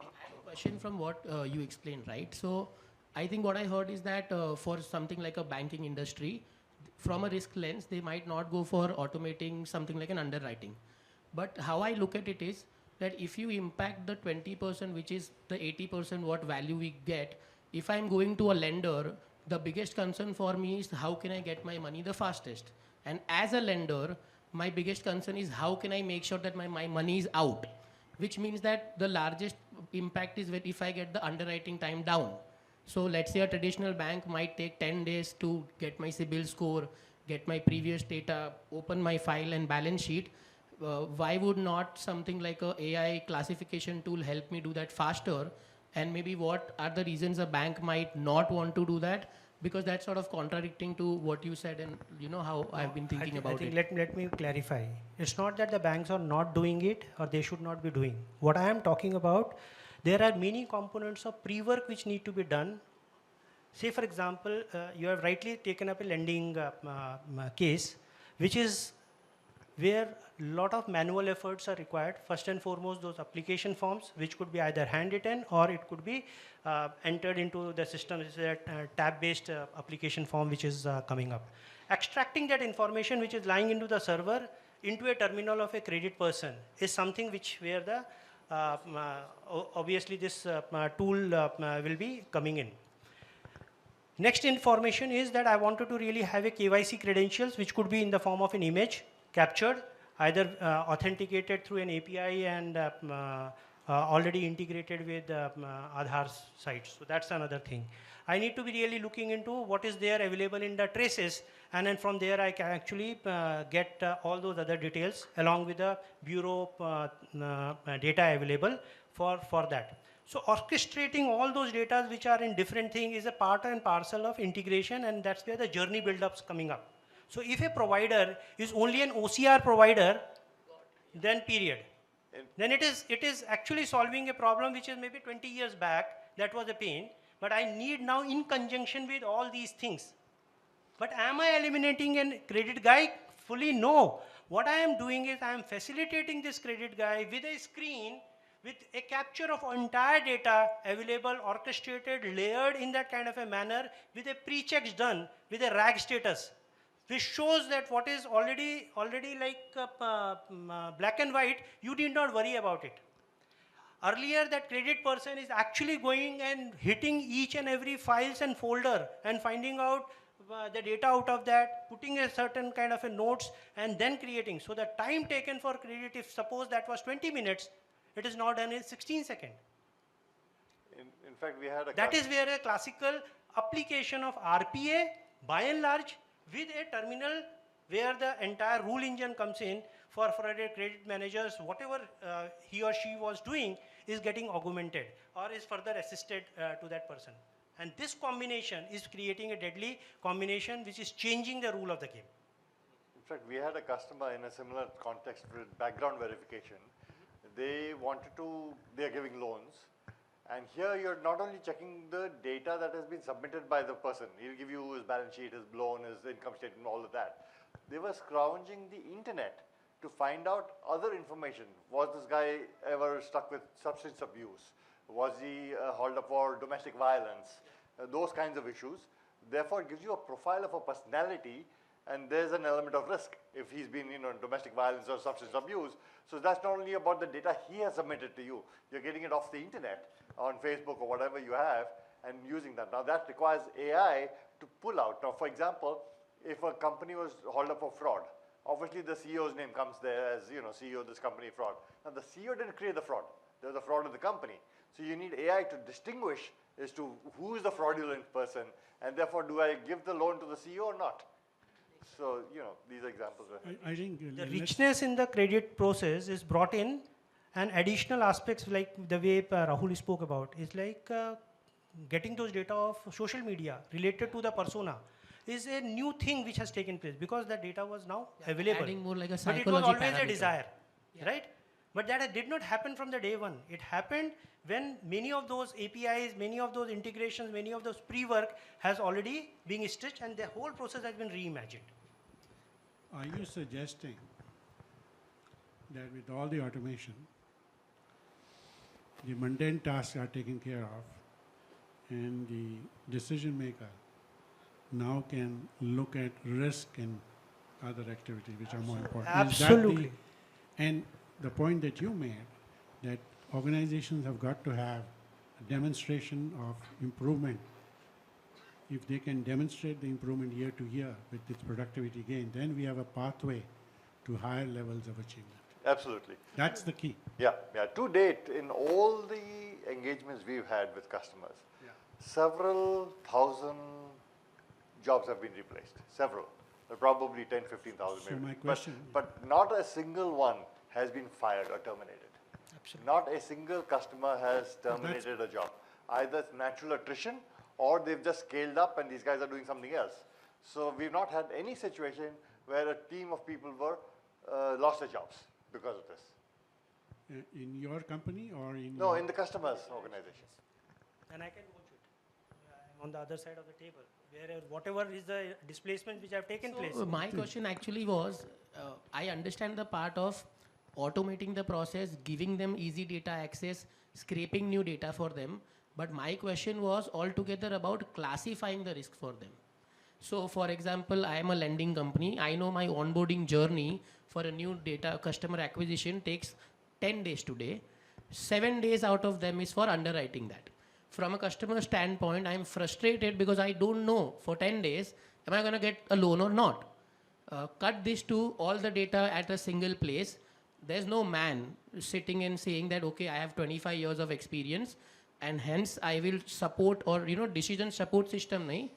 I have a question from what you explained, right? So I think what I heard is that for something like a banking industry, from a risk lens, they might not go for automating something like an underwriting. But how I look at it is that if you impact the 20%, which is the 80% what value we get, if I'm going to a lender, the biggest concern for me is how can I get my money the fastest? And as a lender, my biggest concern is how can I make sure that my money is out? Which means that the largest impact is if I get the underwriting time down. So let's say a traditional bank might take 10 days to get my CIBIL score, get my previous data, open my file and balance sheet. Why would not something like a AI classification tool help me do that faster? And maybe what are the reasons a bank might not want to do that? Because that's sort of contradicting to what you said and how I've been thinking about it. Let me clarify. It's not that the banks are not doing it or they should not be doing. What I am talking about, there are many components of pre-work which need to be done. Say for example, you have rightly taken up a lending case, which is where a lot of manual efforts are required. First and foremost, those application forms, which could be either handwritten or it could be entered into the system. It's a tab-based application form which is coming up. Extracting that information which is lying into the server into a terminal of a credit person is something where the obviously this tool will be coming in. Next information is that I wanted to really have a KYC credentials, which could be in the form of an image captured, either authenticated through an API and already integrated with Aadhaar sites. So that's another thing. I need to be really looking into what is there available in the traces, and then from there I can actually get all those other details along with the bureau data available for that. So orchestrating all those data which are in different things is a part and parcel of integration, and that's where the journey build-up's coming up. So if a provider is only an OCR provider, then period. Then it is actually solving a problem which is maybe 20 years back, that was a pain, but I need now in conjunction with all these things. But am I eliminating a credit guy? Fully no. What I am doing is I am facilitating this credit guy with a screen with a capture of entire data available, orchestrated, layered in that kind of a manner with a pre-checks done with a RAG status, which shows that what is already like black and white, you need not worry about it. Earlier, that credit person is actually going and hitting each and every files and folder and finding out the data out of that, putting a certain kind of a notes and then creating. So the time taken for credit, if suppose that was 20 minutes, it is now done in 16 seconds. In fact, we had a... That is where a classical application of RPA, by and large, with a terminal where the entire rule engine comes in for a credit managers, whatever he or she was doing is getting augmented or is further assisted to that person. And this combination is creating a deadly combination which is changing the rule of the game. In fact, we had a customer in a similar context with background verification. They are giving loans. And here you're not only checking the data that has been submitted by the person. He'll give you his balance sheet, his loan, his income statement, all of that. They were scrounging the internet to find out other information. Was this guy ever stuck with substance abuse? Was he hauled up for domestic violence? Those kinds of issues. Therefore, it gives you a profile of a personality, and there's an element of risk if he's been in domestic violence or substance abuse. So that's not only about the data he has submitted to you. You're getting it off the internet, on Facebook or whatever you have, and using that. Now that requires AI to pull out. Now, for example, if a company was hauled up for fraud, obviously the CEO's name comes there as, CEO of this company fraud. Now the CEO didn't create the fraud. There's a fraud of the company. So you need AI to distinguish as to who is the fraudulent person, and therefore do I give the loan to the CEO or not? So, these examples are... I think the richness in the credit process is brought in, and additional aspects like the way Rahul spoke about is like getting those data of social media related to the persona is a new thing which has taken place because the data was now available. Adding more like a but psychology it was always parameter. a desire, right? But that did not happen from the day one. It happened when many of those APIs, many of those integrations, many of those pre-work has already been stitched, and the whole process has been reimagined. Are you suggesting that with all the automation, the mundane tasks are taken care of and the decision maker now can look at risk and other activities which are more important? Absolutely. And the point that you made, that organizations have got to have a demonstration of improvement. If they can demonstrate the improvement year to year with this productivity gain, then we have a pathway to higher levels of achievement. Absolutely. That's the key. Yeah. To date, in all the engagements we've had with customers, several thousand jobs have been replaced. Several. Probably 10, 15,000 So maybe. my question... But not a single one has been fired or terminated. Absolutely. Not a single customer has terminated a job. Either it's natural attrition or they've just scaled up and these guys are doing something else. So we've not had any situation where a team of people were lost their jobs because of this. In your company or in? No, in the customer's organization. And I can watch it. I'm on the other side of the table, where whatever is the displacement which have taken place. My question actually was, I understand the part of automating the process, giving them easy data access, scraping new data for them. But my question was altogether about classifying the risk for them. So for example, I am a lending company. I know my onboarding journey for a new data customer acquisition takes 10 days today. 7 days out of them is for underwriting that. From a customer standpoint, I'm frustrated because I don't know for 10 days, am I going to get a loan or not? Cut this to all the data at a single place. There's no man sitting and saying that, okay, I have 25 years of experience and hence I will support or, decision support system. Nahi.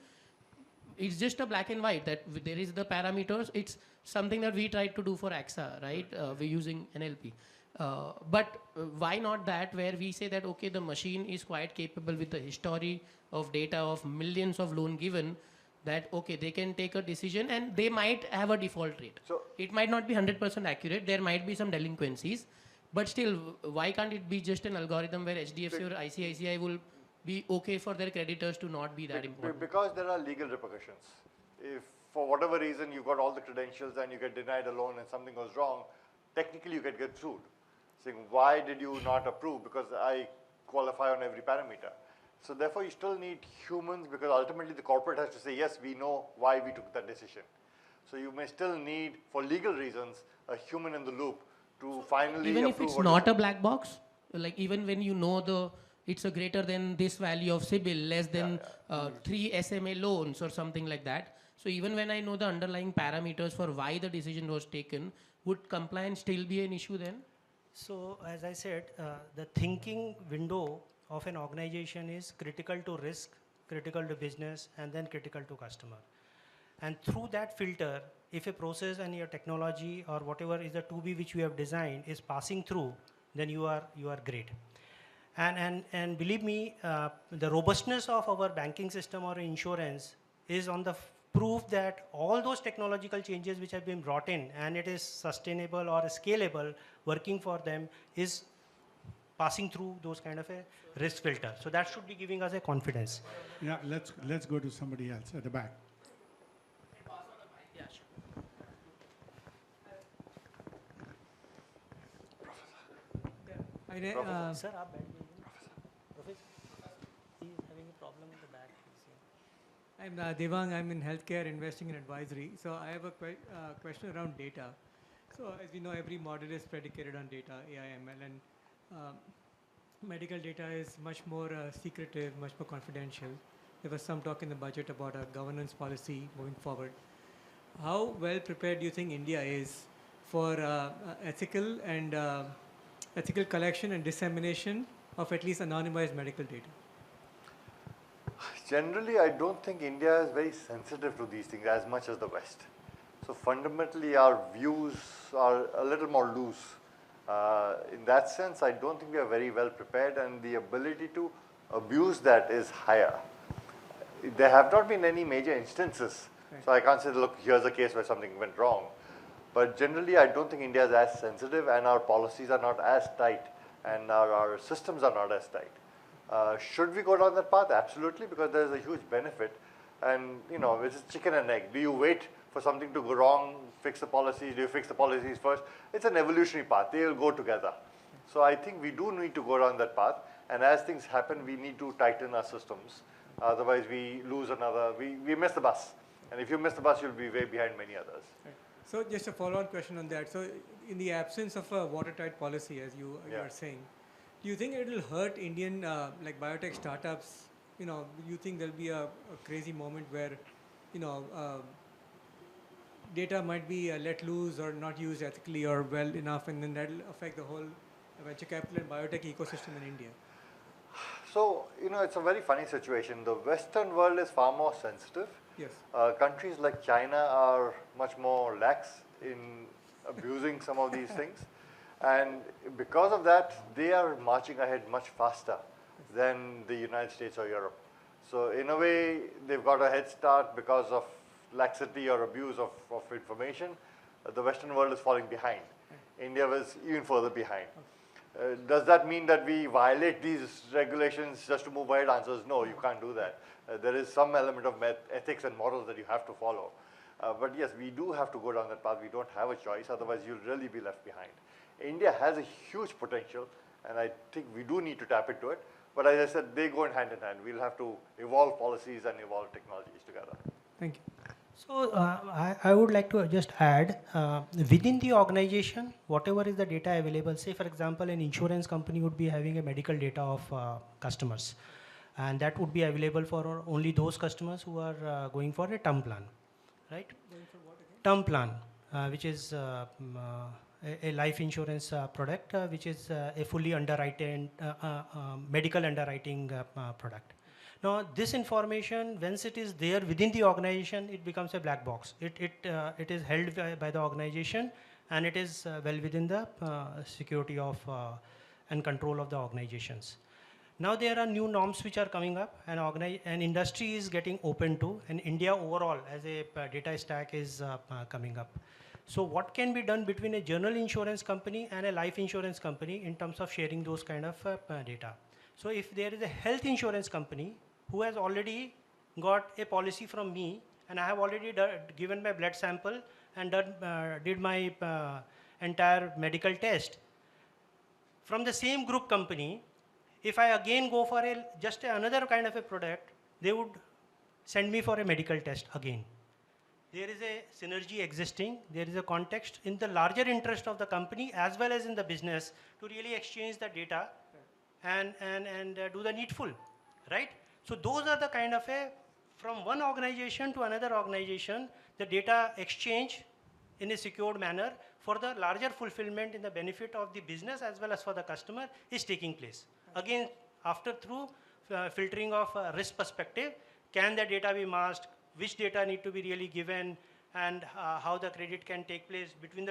It's just a black and white that there is the parameters. It's something that we tried to do for AXA, right? We're using NLP. But why not that where we say that, okay, the machine is quite capable with the history of data of millions of loan given that, okay, they can take a decision and they might have a default rate. So it might not be 100% accurate. There might be some delinquencies, but still, why can't it be just an algorithm where HDFC or ICICI will be okay for their creditors to not be that important? Because there are legal repercussions. If for whatever reason you've got all the credentials and you get denied a loan and something goes wrong, technically you can get sued. Saying, why did you not approve? Because I qualify on every parameter. So therefore you still need humans because ultimately the corporate has to say, yes, we know why we took that decision. So you may still need, for legal reasons, a human in the loop to finally even approve. If it's not a black box, like even when you know it's a greater than this value of CIBIL, less than 3 SMA loans or something like that. So even when I know the underlying parameters for why the decision was taken, would compliance still be an issue then? So as I said, the thinking window of an organization is critical to risk, critical to business, and then critical to customer. And through that filter, if a process and your technology or whatever is the 2B which you have designed is passing through, then you are great. And believe me, the robustness of our banking system or insurance is on the proof that all those technological changes which have been brought in and it is sustainable or scalable, working for them is passing through those kind of a risk filter. So that should be giving us a confidence. Yeah, let's go to somebody else at the back. Sir, Professor, he's having a problem with the back. I'm Devang. I'm in healthcare, investing and advisory. So I have a question around data. So as we know, every model is predicated on data, AI, ML, and medical data is much more secretive, much more confidential. There was some talk in the budget about a governance policy moving forward. How well prepared do you think India is for ethical collection and dissemination of at least anonymized medical data? Generally, I don't think India is very sensitive to these things as much as the West. So fundamentally, our views are a little more loose. In that sense, I don't think we are very well prepared, and the ability to abuse that is higher. There have not been any major instances, so I can't say, look, here's a case where something went wrong. But generally, I don't think India is as sensitive, and our policies are not as tight, and our systems are not as tight. Should we go down that path? Absolutely, because there's a huge benefit. And, it's chicken and egg. Do you wait for something to go wrong, fix the policies? Do you fix the policies first? It's an evolutionary path. They will go together. So I think we do need to go down that path. And as things happen, we need to tighten our systems. Otherwise, we lose we miss the bus. And if you miss the bus, you'll be way behind many others. Right. So just a follow-on question on that. So in the absence of a watertight policy, as you are saying, do you think it will hurt Indian like biotech startups? You think there'll be a crazy moment where, data might be let loose or not used ethically or well enough, and then that'll affect the whole venture capital and biotech ecosystem in India? So, it's a very funny situation. The Western world is far more sensitive. Yes. Countries like China are much more lax in abusing some of these things. And because of that, they are marching ahead much faster than the United States or Europe. So in a way, they've got a head start because of laxity or abuse of information. The Western world is falling behind. India was even further behind. Does that mean that we violate these regulations just to move ahead? Answer is no, you can't do that. There is some element of ethics and morals that you have to follow. But yes, we do have to go down that path. We don't have a choice, otherwise you'll really be left behind. India has a huge potential, and I think we do need to tap into it. But as I said, they go in hand. We'll have to evolve policies and evolve technologies together. Thank you. So I would like to just add, within the organization, whatever is the data available, say for example, an insurance company would be having a medical data of customers, and that would be available for only those customers who are going for a term plan, right? Going for what again? Term plan, which is a life insurance product, which is a fully underwritten, medical underwriting product. Now, this information, once it is there within the organization, it becomes a black box. It is held by the organization, and it is well within the security of and control of the organizations. Now, there are new norms which are coming up, and industry is getting open to, and India overall as a data stack is coming up. So what can be done between a general insurance company and a life insurance company in terms of sharing those kind of data? So if there is a health insurance company who has already got a policy from me, and I have already given my blood sample and did my entire medical test, from the same group company, if I again go for just another kind of a product, they would send me for a medical test again. There is a synergy existing, there is a context in the larger interest of the company as well as in the business to really exchange the data and do the needful, right? So those are the kind of from one organization to another organization, the data exchange in a secured manner for the larger fulfillment in the benefit of the business as well as for the customer is taking place. Again, through filtering of risk perspective, can the data be masked, which data need to be really given, and how the credit can take place between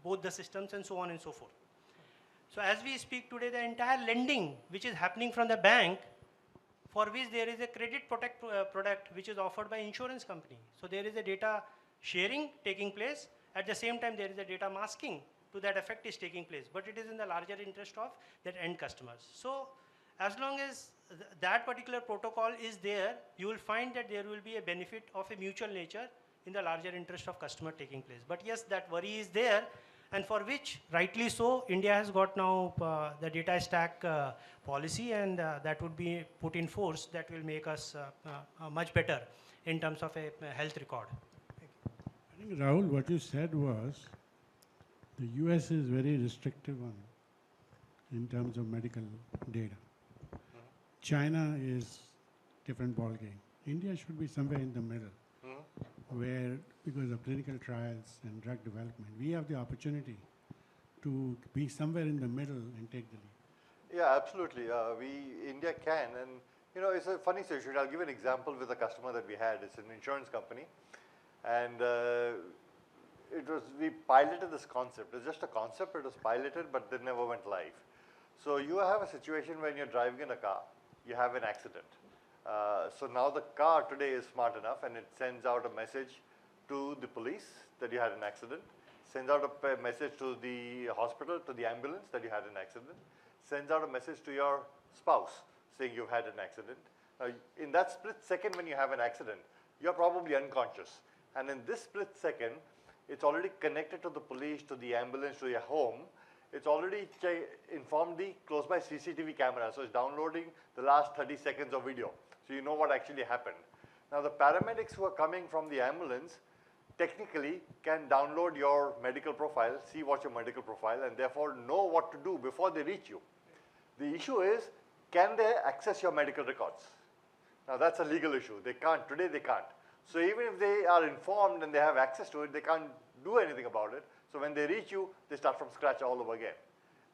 both the systems and so on and so forth. So as we speak today, the entire lending which is happening from the bank, for which there is a credit protect product which is offered by insurance company. So there is a data sharing taking place. At the same time, there is a data masking to that effect is taking place, but it is in the larger interest of that end customers. So as long as that particular protocol is there, you will find that there will be a benefit of a mutual nature in the larger interest of customer taking place. But yes, that worry is there, and for which, rightly so, India has got now the data stack policy, and that would be put in force. That will make us much better in terms of a health record. I think, Rahul, what you said was the US is very restrictive in terms of medical data. China is different ballgame. India should be somewhere in the middle, where because of clinical trials and drug development, we have the opportunity to be somewhere in the middle and take the lead. Yeah, absolutely. India can, and it's a funny situation. I'll give an example with a customer that we had. It's an insurance company, and we piloted this concept. It's just a concept. It was piloted, but it never went live. So you have a situation when you're driving in a car, you have an accident. So now the car today is smart enough, and it sends out a message to the police that you had an accident, sends out a message to the hospital, to the ambulance that you had an accident, sends out a message to your spouse saying you've had an accident. In that split second when you have an accident, you're probably unconscious. And in this split second, it's already connected to the police, to the ambulance, to your home. It's already informed the close by CCTV camera. So it's downloading the last 30 seconds of video. So you know what actually happened. Now the paramedics who are coming from the ambulance technically can download your medical profile, see what's your medical profile, and therefore know what to do before they reach you. The issue is, can they access your medical records? Now that's a legal issue. They can't. Today they can't. So even if they are informed and they have access to it, they can't do anything about it. So when they reach you, they start from scratch all over again.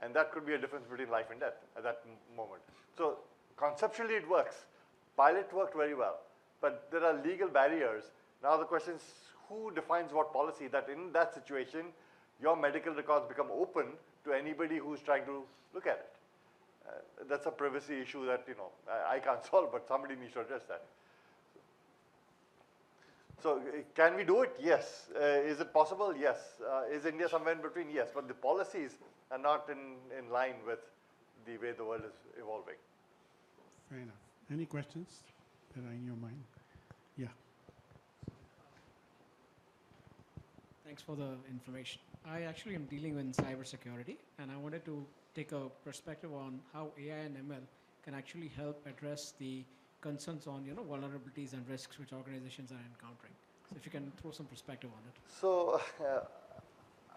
And that could be a difference between life and death at that moment. So conceptually it works. Pilot worked very well. But there are legal barriers. Now the question is, who defines what policy that in that situation, your medical records become open to anybody who's trying to look at it? That's a privacy issue that, you know, I can't solve, but somebody needs to address that. So can we do it? Yes. Is it possible? Yes. Is India somewhere in between? Yes. But the policies are not in line with the way the world is evolving. Fair enough. Any questions that are in your mind? Yeah. Thanks for the information. I actually am dealing with cybersecurity, and I wanted to take a perspective on how AI and ML can actually help address the concerns on, you know, vulnerabilities and risks which organizations are encountering. So if you can throw some perspective on it. So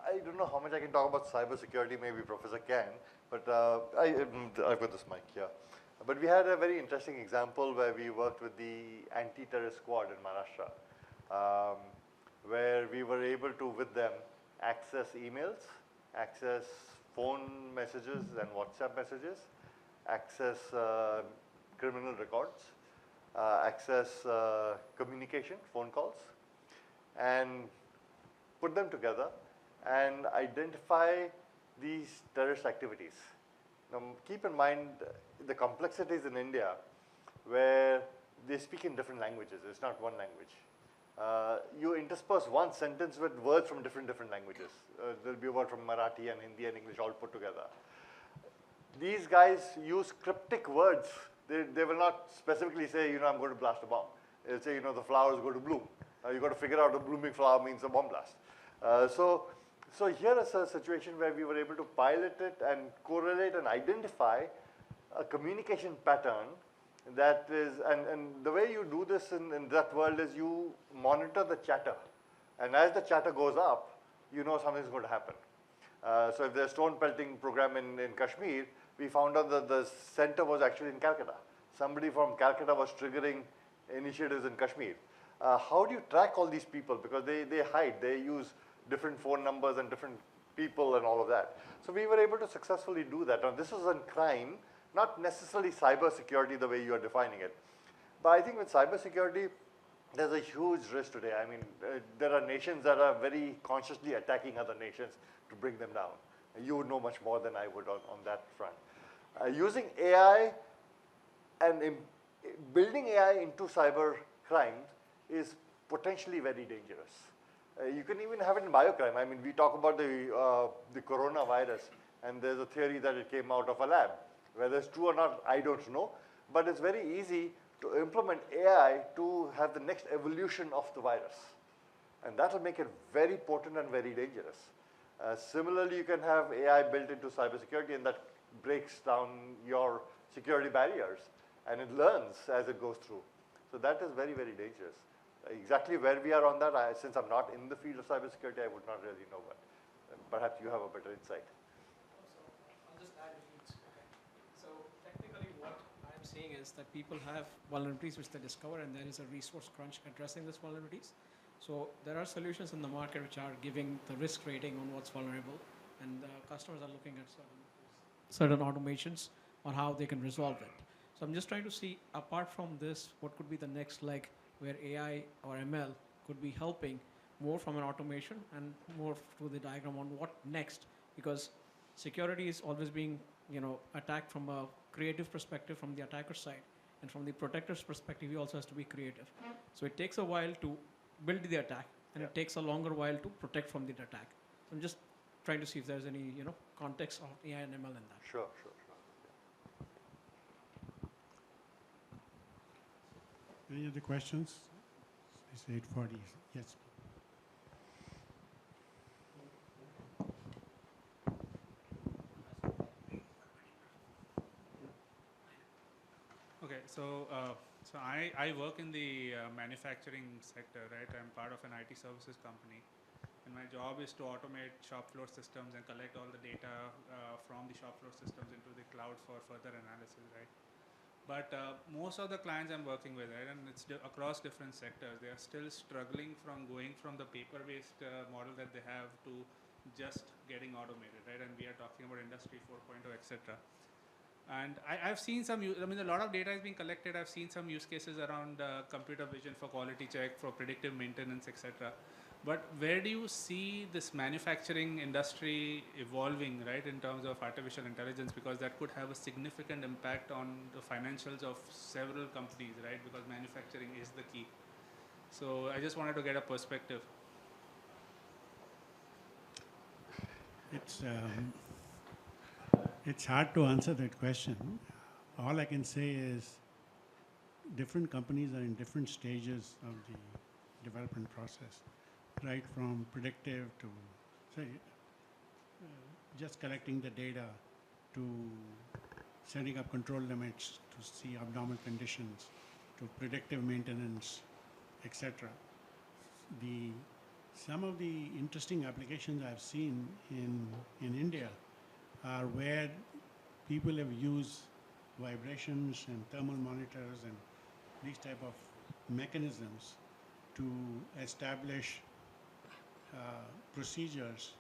I don't know how much I can talk about cybersecurity. Maybe Professor can, but I've got this mic here. But we had a very interesting example where we worked with the anti-terrorist squad in Maharashtra, where we were able to, with them, access emails, access phone messages and WhatsApp messages, access criminal records, access communication, phone calls, and put them together and identify these terrorist activities. Now, keep in mind the complexities in India where they speak in different languages. It's not one language. You intersperse one sentence with words from different languages. There'll be a word from Marathi and Hindi and English all put together. These guys use cryptic words. They will not specifically say, you know, I'm going to blast a bomb. They'll say, you know, the flowers go to bloom. You've got to figure out a blooming flower means a bomb blast. So here is a situation where we were able to pilot it and correlate and identify a communication pattern that is, and the way you do this in that world is you monitor the chatter. And as the chatter goes up, you know something's going to happen. So if there's stone pelting program in Kashmir, we found out that the center was actually in Calcutta. Somebody from Calcutta was triggering initiatives in Kashmir. How do you track all these people? Because they hide, they use different phone numbers and different people and all of that. So we were able to successfully do that. Now this was in crime, not necessarily cybersecurity the way you are defining it. But I think with cybersecurity, there's a huge risk today. I mean, there are nations that are very consciously attacking other nations to bring them down. You would know much more than I would on that front. Using AI and building AI into cyber crimes is potentially very dangerous. You can even have it in biocrime. I mean, we talk about the coronavirus, and there's a theory that it came out of a lab. Whether it's true or not, I don't know. But it's very easy to implement AI to have the next evolution of the virus. And that will make it very potent and very dangerous. Similarly, you can have AI built into cybersecurity, and that breaks down your security barriers, and it learns as it goes through. So that is very, very dangerous. Exactly where we are on that, since I'm not in the field of cybersecurity, I would not really know, but perhaps you have a better insight. I'll just add a few. Okay. So technically what I'm seeing is that people have vulnerabilities which they discover, and there is a resource crunch addressing these vulnerabilities. So there are solutions in the market which are giving the risk rating on what's vulnerable, and customers are looking at certain automations on how they can resolve it. So I'm just trying to see, apart from this, what could be the next leg where AI or ML could be helping more from an automation and more through the diagram on what next, because security is always being, you know, attacked from a creative perspective from the attacker side, and from the protector's perspective, he also has to be creative. So it takes a while to build the attack, and it takes a longer while to protect from the attack. So I'm just trying to see if there's any, you know, context of AI and ML in that. Sure. Any other questions? It's 8:40. Yes. Okay, so I work in the manufacturing sector, right? I'm part of an IT services company, and my job is to automate shop floor systems and collect all the data from the shop floor systems into the cloud for further analysis, right? But most of the clients I'm working with, right, and it's across different sectors, they are still struggling from going from the paper-based model that they have to just getting automated, right? And we are talking about Industry 4.0, etc. And I've seen some, I mean, a lot of data is being collected. I've seen some use cases around computer vision for quality check, for predictive maintenance, etc. But where do you see this manufacturing industry evolving, right, in terms of artificial intelligence? Because that could have a significant impact on the financials of several companies, right? Because manufacturing is the key. So I just wanted to get a perspective. It's hard to answer that question. All I can say is different companies are in different stages of the development process, right from predictive to, say, just collecting the data to setting up control limits to see abnormal conditions to predictive maintenance, etc. Some of the interesting applications I've seen in India are where people have used vibrations and thermal monitors and these type of mechanisms to establish procedures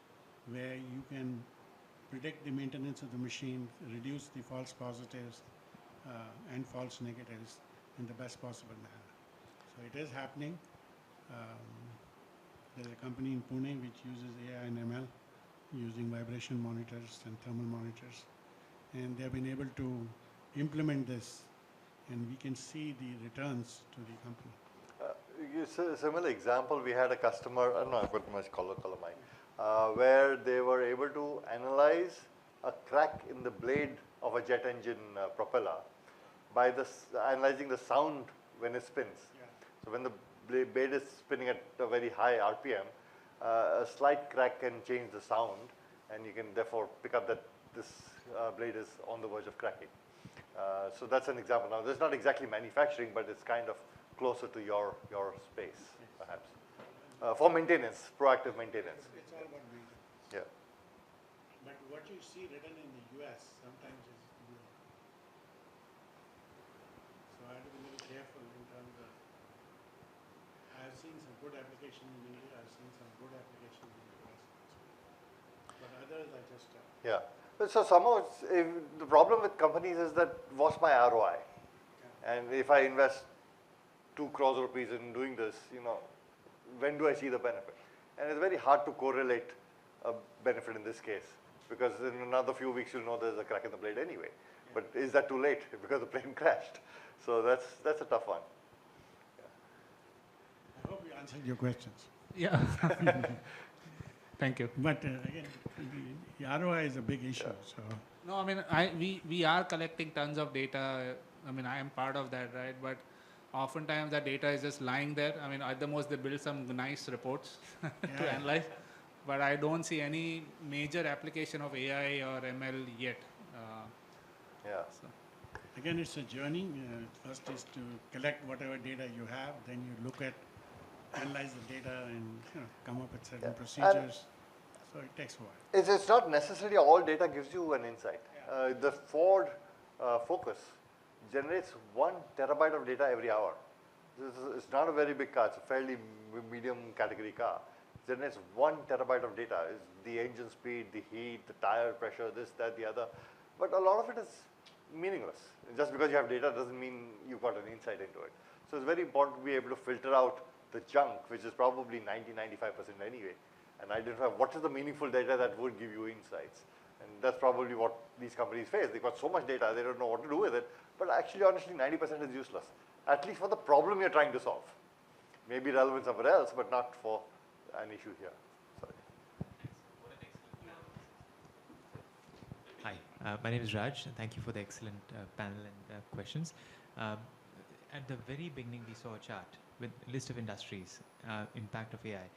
where you can predict the maintenance of the machine, reduce the false positives and false negatives in the best possible manner. So it is happening. There's a company in Pune which uses AI and ML using vibration monitors and thermal monitors, and they've been able to implement this, and we can see the returns to the company. A similar example, we had a customer, I don't know, I've got much color mic, where they were able to analyze a crack in the blade of a jet engine propeller by analyzing the sound when it spins. Yeah. So when the blade is spinning at a very high RPM, a slight crack can change the sound, and you can therefore pick up that this blade is on the verge of cracking. So that's an example. Now, this is not exactly manufacturing, but it's kind of closer to your space, perhaps. For maintenance, proactive maintenance. It's all about maintenance. Yeah. But what you see written in the US sometimes is Europe. So I have to be a little careful in terms of, I've seen some good application in India, I've seen some good application in the US. But others are just... Yeah. So somehow, the problem with companies is that what's my ROI? Yeah. And if I invest 2 crores rupees in doing this, when do I see the benefit? And it's very hard to correlate a benefit in this case, because in another few weeks you'll know there's a crack in the blade anyway. Yeah. But is that too late because the plane crashed? So that's a tough one. I hope you answered your questions. Yeah. Thank you. But again, the ROI is a big issue. Yeah. So no, I mean, we are collecting tons of data. I mean, I am part of that, right? But oftentimes that data is just lying there. I mean, at the most they build some nice reports to analyze, but I don't see any major application of AI or ML yet. Yeah. So. Again, it's a journey. First is to collect whatever data you have, then you look at, analyze the data, and come up with certain procedures. So it takes a while. It's not necessarily all data gives you an insight. Yeah. The Ford Focus generates 1 terabyte of data every hour. It's not a very big car. It's a fairly medium category car. It generates 1 terabyte of data. It's the engine speed, the heat, the tire pressure, this, that, the other. But a lot of it is meaningless. Just because you have data doesn't mean you've got an insight into it. So it's very important to be able to filter out the junk, which is probably 90-95% anyway, and identify what is the meaningful data that would give you insights. And that's probably what these companies face. They've got so much data, they don't know what to do with it, but actually, honestly, 90% is useless, at least for the problem you're trying to solve. Maybe relevant somewhere else, but not for an issue here. Sorry. Hi, my name is Raj, and thank you for the excellent panel and questions. At the very beginning, we saw a chart with a list of industries, impact of AI.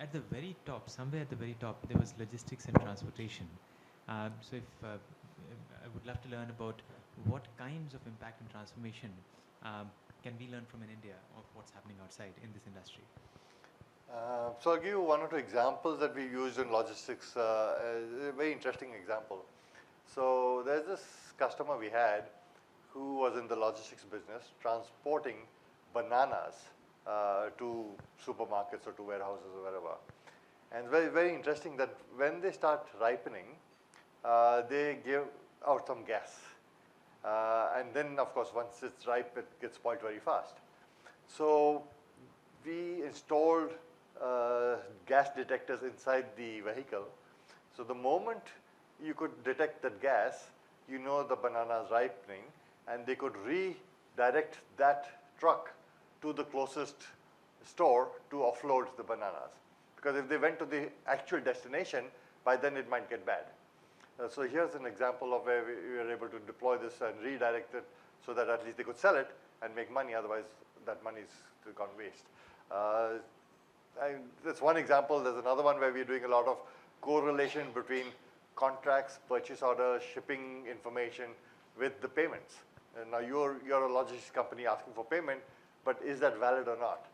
At the very top, somewhere at the very top, there was logistics and transportation. So if I would love to learn about what kinds of impact and transformation can we learn from in India of what's happening outside in this industry? So I'll give you 1 or 2 examples that we used in logistics, a very interesting example. So there's this customer we had who was in the logistics business, transporting bananas to supermarkets or to warehouses or wherever. And it's very, very interesting that when they start ripening, they give out some gas. And then, of course, once it's ripe, it gets spoiled very fast. So we installed gas detectors inside the vehicle. So the moment you could detect that gas, you know the banana is ripening, and they could redirect that truck to the closest store to offload the bananas. Because if they went to the actual destination, by then it might get bad. So here's an example of where we were able to deploy this and redirect it so that at least they could sell it and make money, otherwise that money is gone waste. That's one example. There's another one where we're doing a lot of correlation between contracts, purchase orders, shipping information with the payments. And now you're a logistics company asking for payment, but is that valid or not?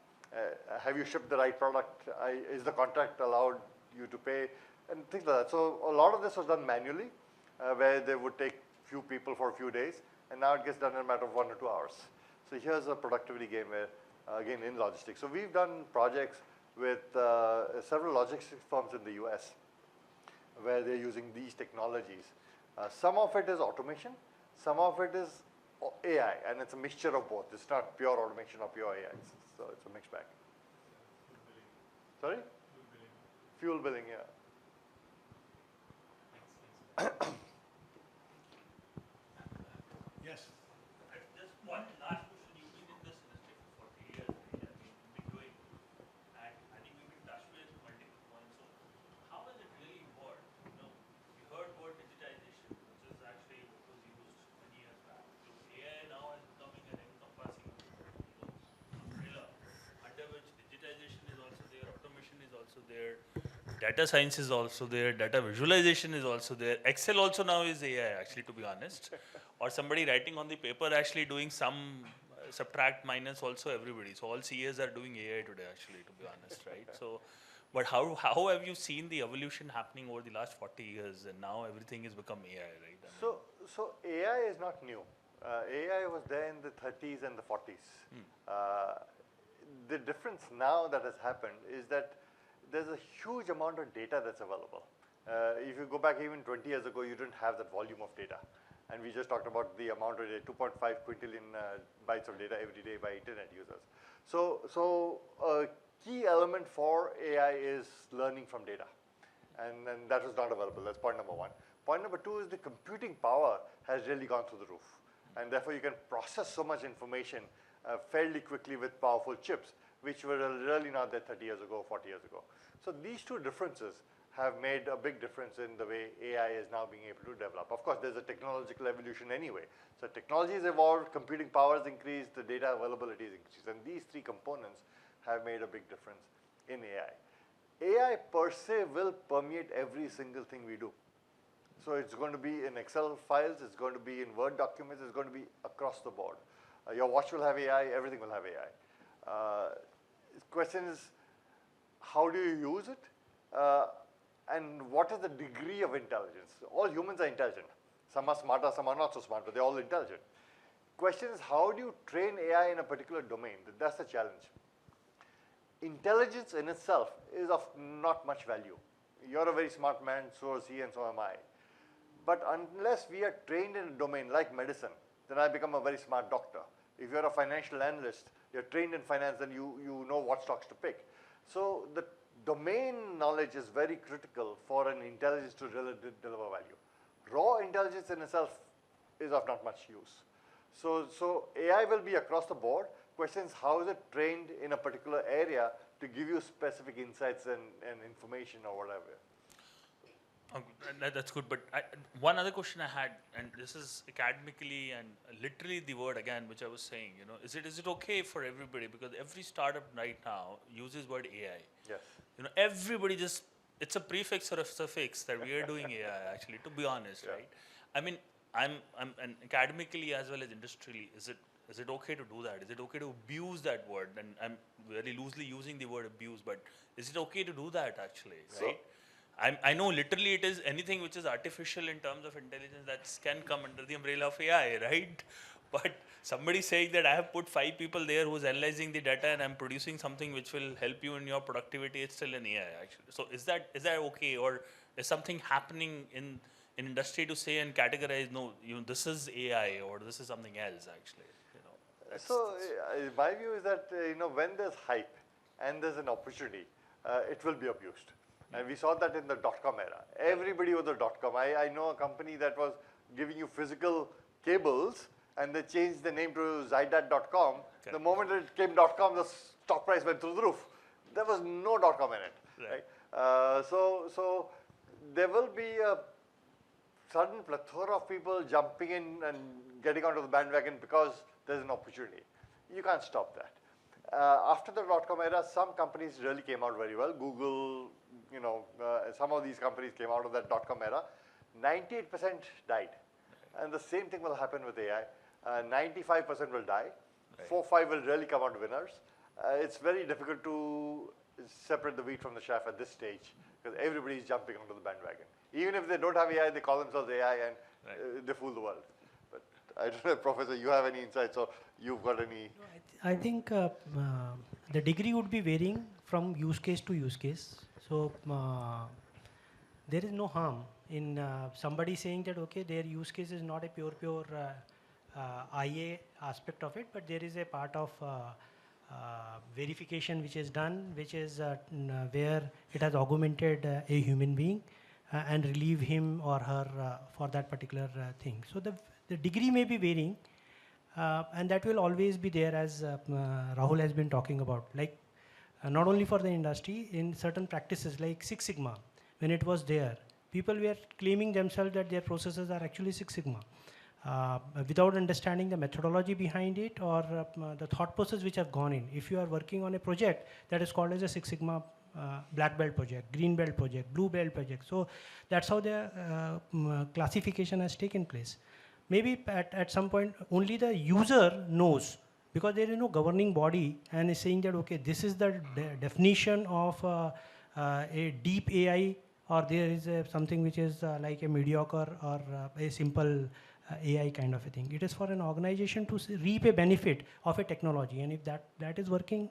Have you shipped the right product? Is the contract allowed you to pay? And things like that. So a lot of this was done manually, where they would take few people for a few days, and now it gets done in a matter of 1 or 2 hours. So here's a productivity game where, again, in logistics. So we've done projects with several logistics firms in the US where they're using these technologies. Some of it is automation, some of it is AI, and it's a mixture of both. It's not pure automation or pure AI, so it's a mixed bag. Sorry? Fuel billing, yeah. Yes. Just one last question. You've been in this industry for 40 years, right? I mean, you've been doing, and I think we've been touched with multiple points. So, how has it really worked? You know, we heard word digitization, which is actually what was used many years back. So, AI now is becoming an encompassing, umbrella under which digitization is also there, automation is also there. Data science is also there, data visualization is also there. Excel also now is AI, actually, to be honest. Or somebody writing on the paper actually doing some subtract, minus, also everybody. So all CAs are doing AI today, actually, to be honest, right? So, but how have you seen the evolution happening over the last 40 years, and now everything has become AI, right? I mean, So AI is not new. AI was there in the 30s and the 40s. The difference now that has happened is that there's a huge amount of data that's available. If you go back even 20 years ago, you didn't have that volume of data. And we just talked about the amount of data, 2.5 quintillion bytes of data every day by internet users. So a key element for AI is learning from data. And that was not available. That's point number one. Point number two is the computing power has really gone through the roof. And therefore, you can process so much information fairly quickly with powerful chips, which were really not there 30 years ago, 40 years ago. So these two differences have made a big difference in the way AI is now being able to develop. Of course, there's a technological evolution anyway. So technologies evolved, computing powers increased, the data availability is increased. And these three components have made a big difference in AI. AI per se will permeate every single thing we do. So it's going to be in Excel files, it's going to be in Word documents, it's going to be across the board. Your watch will have AI, everything will have AI. The question is, how do you use it? And what is the degree of intelligence? All humans are intelligent. Some are smarter, some are not so smart, but they're all intelligent. Question is, how do you train AI in a particular domain? That's the challenge. Intelligence in itself is of not much value. You're a very smart man, so is he, and so am I. But unless we are trained in a domain like medicine, then I become a very smart doctor. If you're a financial analyst, you're trained in finance, then you know what stocks to pick. So the domain knowledge is very critical for an intelligence to really deliver value. Raw intelligence in itself is of not much use. So AI will be across the board. Question is, how is it trained in a particular area to give you specific insights and information or whatever? That's good, but one other question I had, and this is academically and literally the word again, which I was saying, you know, is it okay for everybody, because every startup right now uses word AI. Yes. You know, everybody just, it's a prefix or a suffix that we are doing AI, actually, to be honest, right? I mean, I'm and academically as well as industrially, is it okay to do that? Is it okay to abuse that word? And I'm very loosely using the word abuse, but is it okay to do that, actually, right? I know literally it is anything which is artificial in terms of intelligence that can come under the umbrella of AI, right? But somebody saying that I have put 5 people there who's analyzing the data and I'm producing something which will help you in your productivity, it's still an AI, actually. So is that okay, or is something happening in industry to say and categorize, no, you know, this is AI or this is something else, actually? You know, so my view is that you know, when there's hype and there's an opportunity, it will be abused. And we saw that in the dot-com era. Everybody was a dot-com. I know a company that was giving you physical cables, and they changed the name to Zydat.com. The moment it came .com, the stock price went through the roof. There was no .com in it. Right? So there will be a sudden plethora of people jumping in and getting onto the bandwagon because there's an opportunity. You can't stop that. After the .com era, some companies really came out very well. Google, some of these companies came out of that .com era. 98% died. And the same thing will happen with AI. 95% will die. 4-5 will really come out winners. It's very difficult to separate the wheat from the chaff at this stage because everybody is jumping onto the bandwagon. Even if they don't have AI, they call themselves AI and they fool the world. But I don't know, Professor, you have any insights or you've got any? I think the degree would be varying from use case to use case. So there is no harm in somebody saying that, okay, their use case is not a pure IA aspect of it, but there is a part of verification which is done, which is where it has augmented a human being and relieve him or her for that particular thing. So the degree may be varying, and that will always be there, as Rahul has been talking about. Like not only for the industry, in certain practices like Six Sigma, when it was there, people were claiming themselves that their processes are actually Six Sigma. Without understanding the methodology behind it or the thought process which have gone in. If you are working on a project that is called as a Six Sigma black belt project, green belt project, blue belt project. So that's how the classification has taken place. Maybe at some point only the user knows, because there is no governing body and is saying that, okay, this is the definition of a deep AI, or there is something which is like a mediocre or a simple AI kind of a thing. It is for an organization to reap a benefit of a technology, and if that is working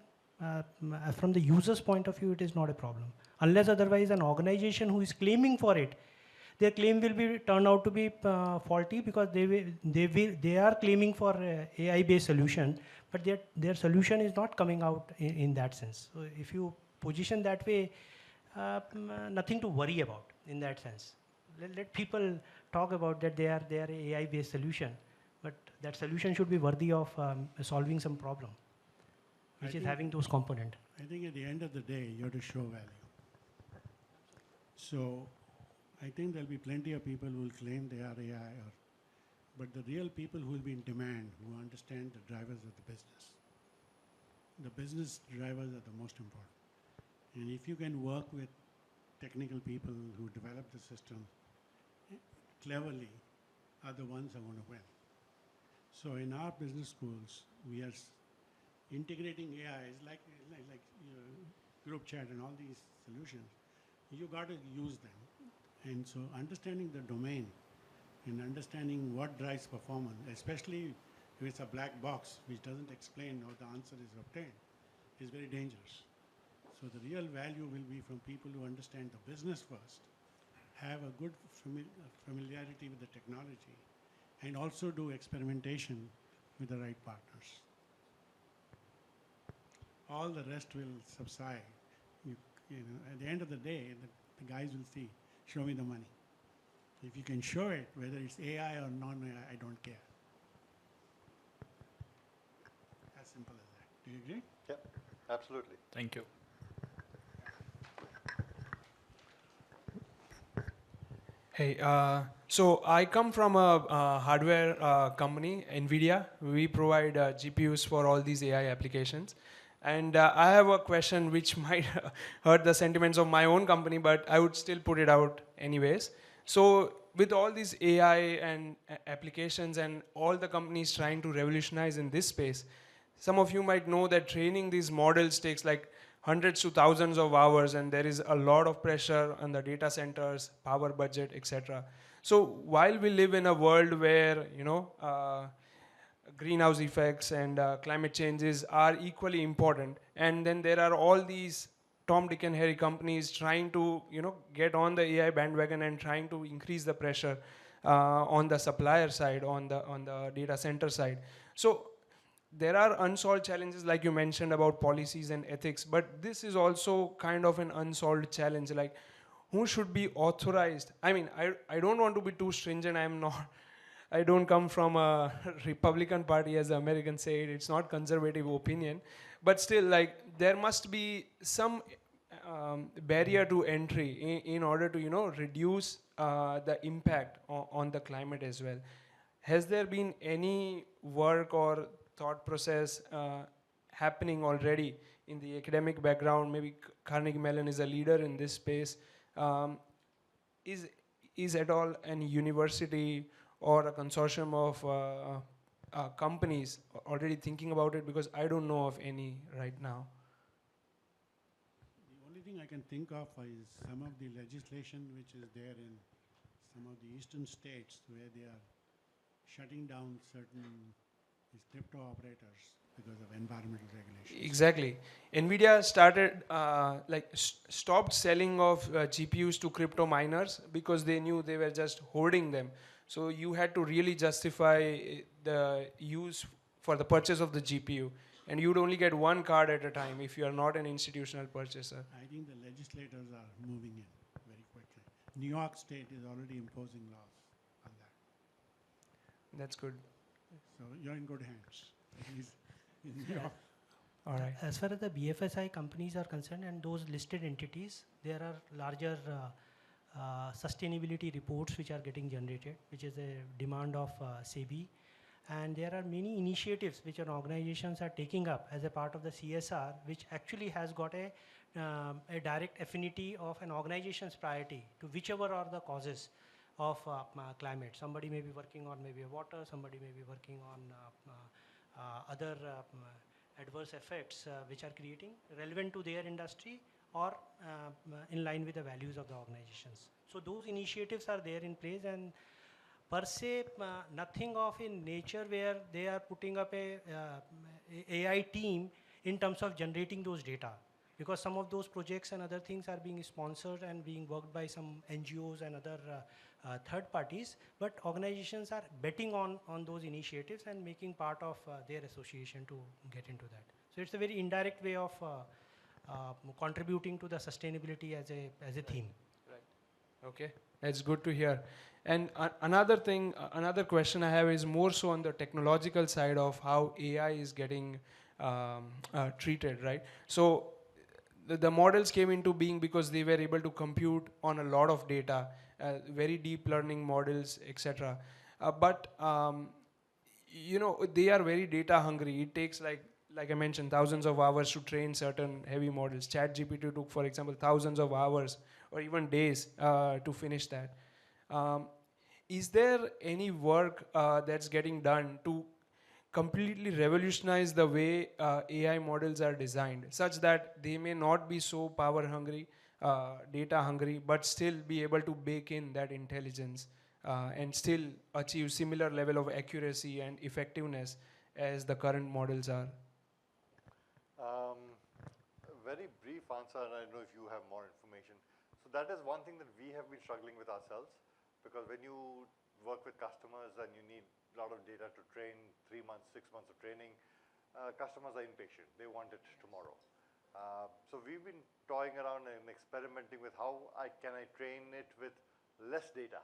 from the user's point of view, it is not a problem. Unless otherwise an organization who is claiming for it, their claim will be turned out to be faulty, because they are claiming for AI-based solution, but their solution is not coming out in that sense. So if you position that way, nothing to worry about in that sense. Let people talk about that they are AI-based solution, but that solution should be worthy of solving some problem, which is having those components. I think at the end of the day, you have to show value. So I think there'll be plenty of people who will claim they are AI, but the real people who will be in demand, who understand the drivers of the business drivers are the most important. And if you can work with technical people who develop the system cleverly, are the ones who are going to win. So in our business schools, we are integrating AI, like group chat and all these solutions. You got to use them. And so understanding the domain and understanding what drives performance, especially if it's a black box which doesn't explain how the answer is obtained, is very dangerous. So the real value will be from people who understand the business first, have a good familiarity with the technology, and also do experimentation with the right partners. All the rest will subside. At the end of the day, the guys will see, show me the money. If you can show it, whether it's AI or non-AI, I don't care. As simple as that. Do you agree? Yeah, absolutely. Thank you. Hey, so I come from a hardware company, NVIDIA. We provide GPUs for all these AI applications. And I have a question which might hurt the sentiments of my own company, but I would still put it out anyways. So with all these AI and applications and all the companies trying to revolutionize in this space, some of you might know that training these models takes like hundreds to thousands of hours, and there is a lot of pressure on the data centers, power budget, etc. So while we live in a world where greenhouse effects and climate changes are equally important, and then there are all these Tom, Dick and Harry companies trying to get on the AI bandwagon and trying to increase the pressure on the supplier side, on the data center side. So there are unsolved challenges like you mentioned about policies and ethics, but this is also kind of an unsolved challenge. Like, who should be authorized? I mean, I don't want to be too stringent. I'm not, I don't come from a Republican party, as the Americans say it. It's not conservative opinion, but still, like, there must be some barrier to entry in order to, reduce the impact on the climate as well. Has there been any work or thought process happening already in the academic background? Maybe Carnegie Mellon is a leader in this space. Is at all an university or a consortium of companies already thinking about it? Because I don't know of any right now. The only thing I can think of is some of the legislation which is there in some of the eastern states where they are shutting down certain these crypto operators because of environmental regulations. Exactly. NVIDIA started, stopped selling of GPUs to crypto miners because they knew they were just hoarding them. So you had to really justify the use for the purchase of the GPU. And you'd only get one card at a time if you are not an institutional purchaser. I think the legislators are moving in very quickly. New York State is already imposing laws on that. That's good. So you're in good hands. He's in New York. All right. As far as the BFSI companies are concerned and those listed entities, there are larger sustainability reports which are getting generated, which is a demand of SEBI. And there are many initiatives which organizations are taking up as a part of the CSR, which actually has got a direct affinity of an organization's priority to whichever are the causes of climate. Somebody may be working on maybe water, somebody may be working on other adverse effects which are creating relevant to their industry or in line with the values of the organizations. So those initiatives are there in place, and per se nothing of in nature where they are putting up a AI team in terms of generating those data, because some of those projects and other things are being sponsored and being worked by some NGOs and other third parties, but organizations are betting on those initiatives and making part of their association to get into that. So it's a very indirect way of contributing to the sustainability as a theme. Right. Okay, that's good to hear. And another thing, another question I have is more so on the technological side of how AI is getting treated, right? So the models came into being because they were able to compute on a lot of data, very deep learning models, etc. But they are very data hungry. It takes, like I mentioned, thousands of hours to train certain heavy models. ChatGPT took, for example, thousands of hours or even days to finish that. Is there any work that's getting done to completely revolutionize the way AI models are designed, such that they may not be so power hungry, data hungry, but still be able to bake in that intelligence and still achieve similar level of accuracy and effectiveness as the current models are? A very brief answer, and I don't know if you have more information. So that is one thing that we have been struggling with ourselves, because when you work with customers and you need a lot of data to train, 3 months, 6 months of training, customers are impatient. They want it tomorrow. So we've been toying around and experimenting with how can I train it with less data,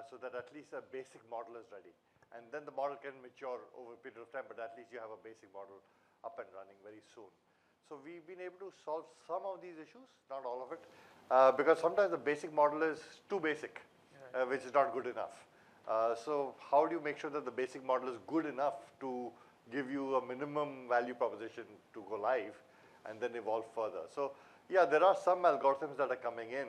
so that at least a basic model is ready. And then the model can mature over a period of time, but at least you have a basic model up and running very soon. So we've been able to solve some of these issues, not all of it, because sometimes the basic model is too basic, which is not good enough. So how do you make sure that the basic model is good enough to give you a minimum value proposition to go live and then evolve further? So yeah, there are some algorithms that are coming in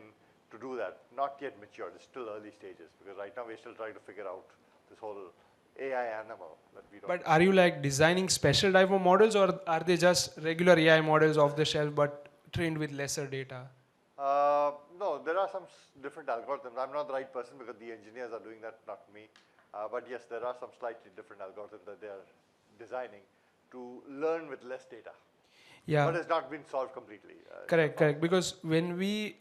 to do that, not yet mature. It's still early stages, because right now we're still trying to figure out this whole AI animal that we don't. But are you designing special type of models, or are they just regular AI models off the shelf but trained with lesser data? No, there are some different algorithms. I'm not the right person because the engineers are doing that, not me. But yes, there are some slightly different algorithms that they are designing to learn with less data. Yeah. But it's not been solved completely. Correct. Because when we,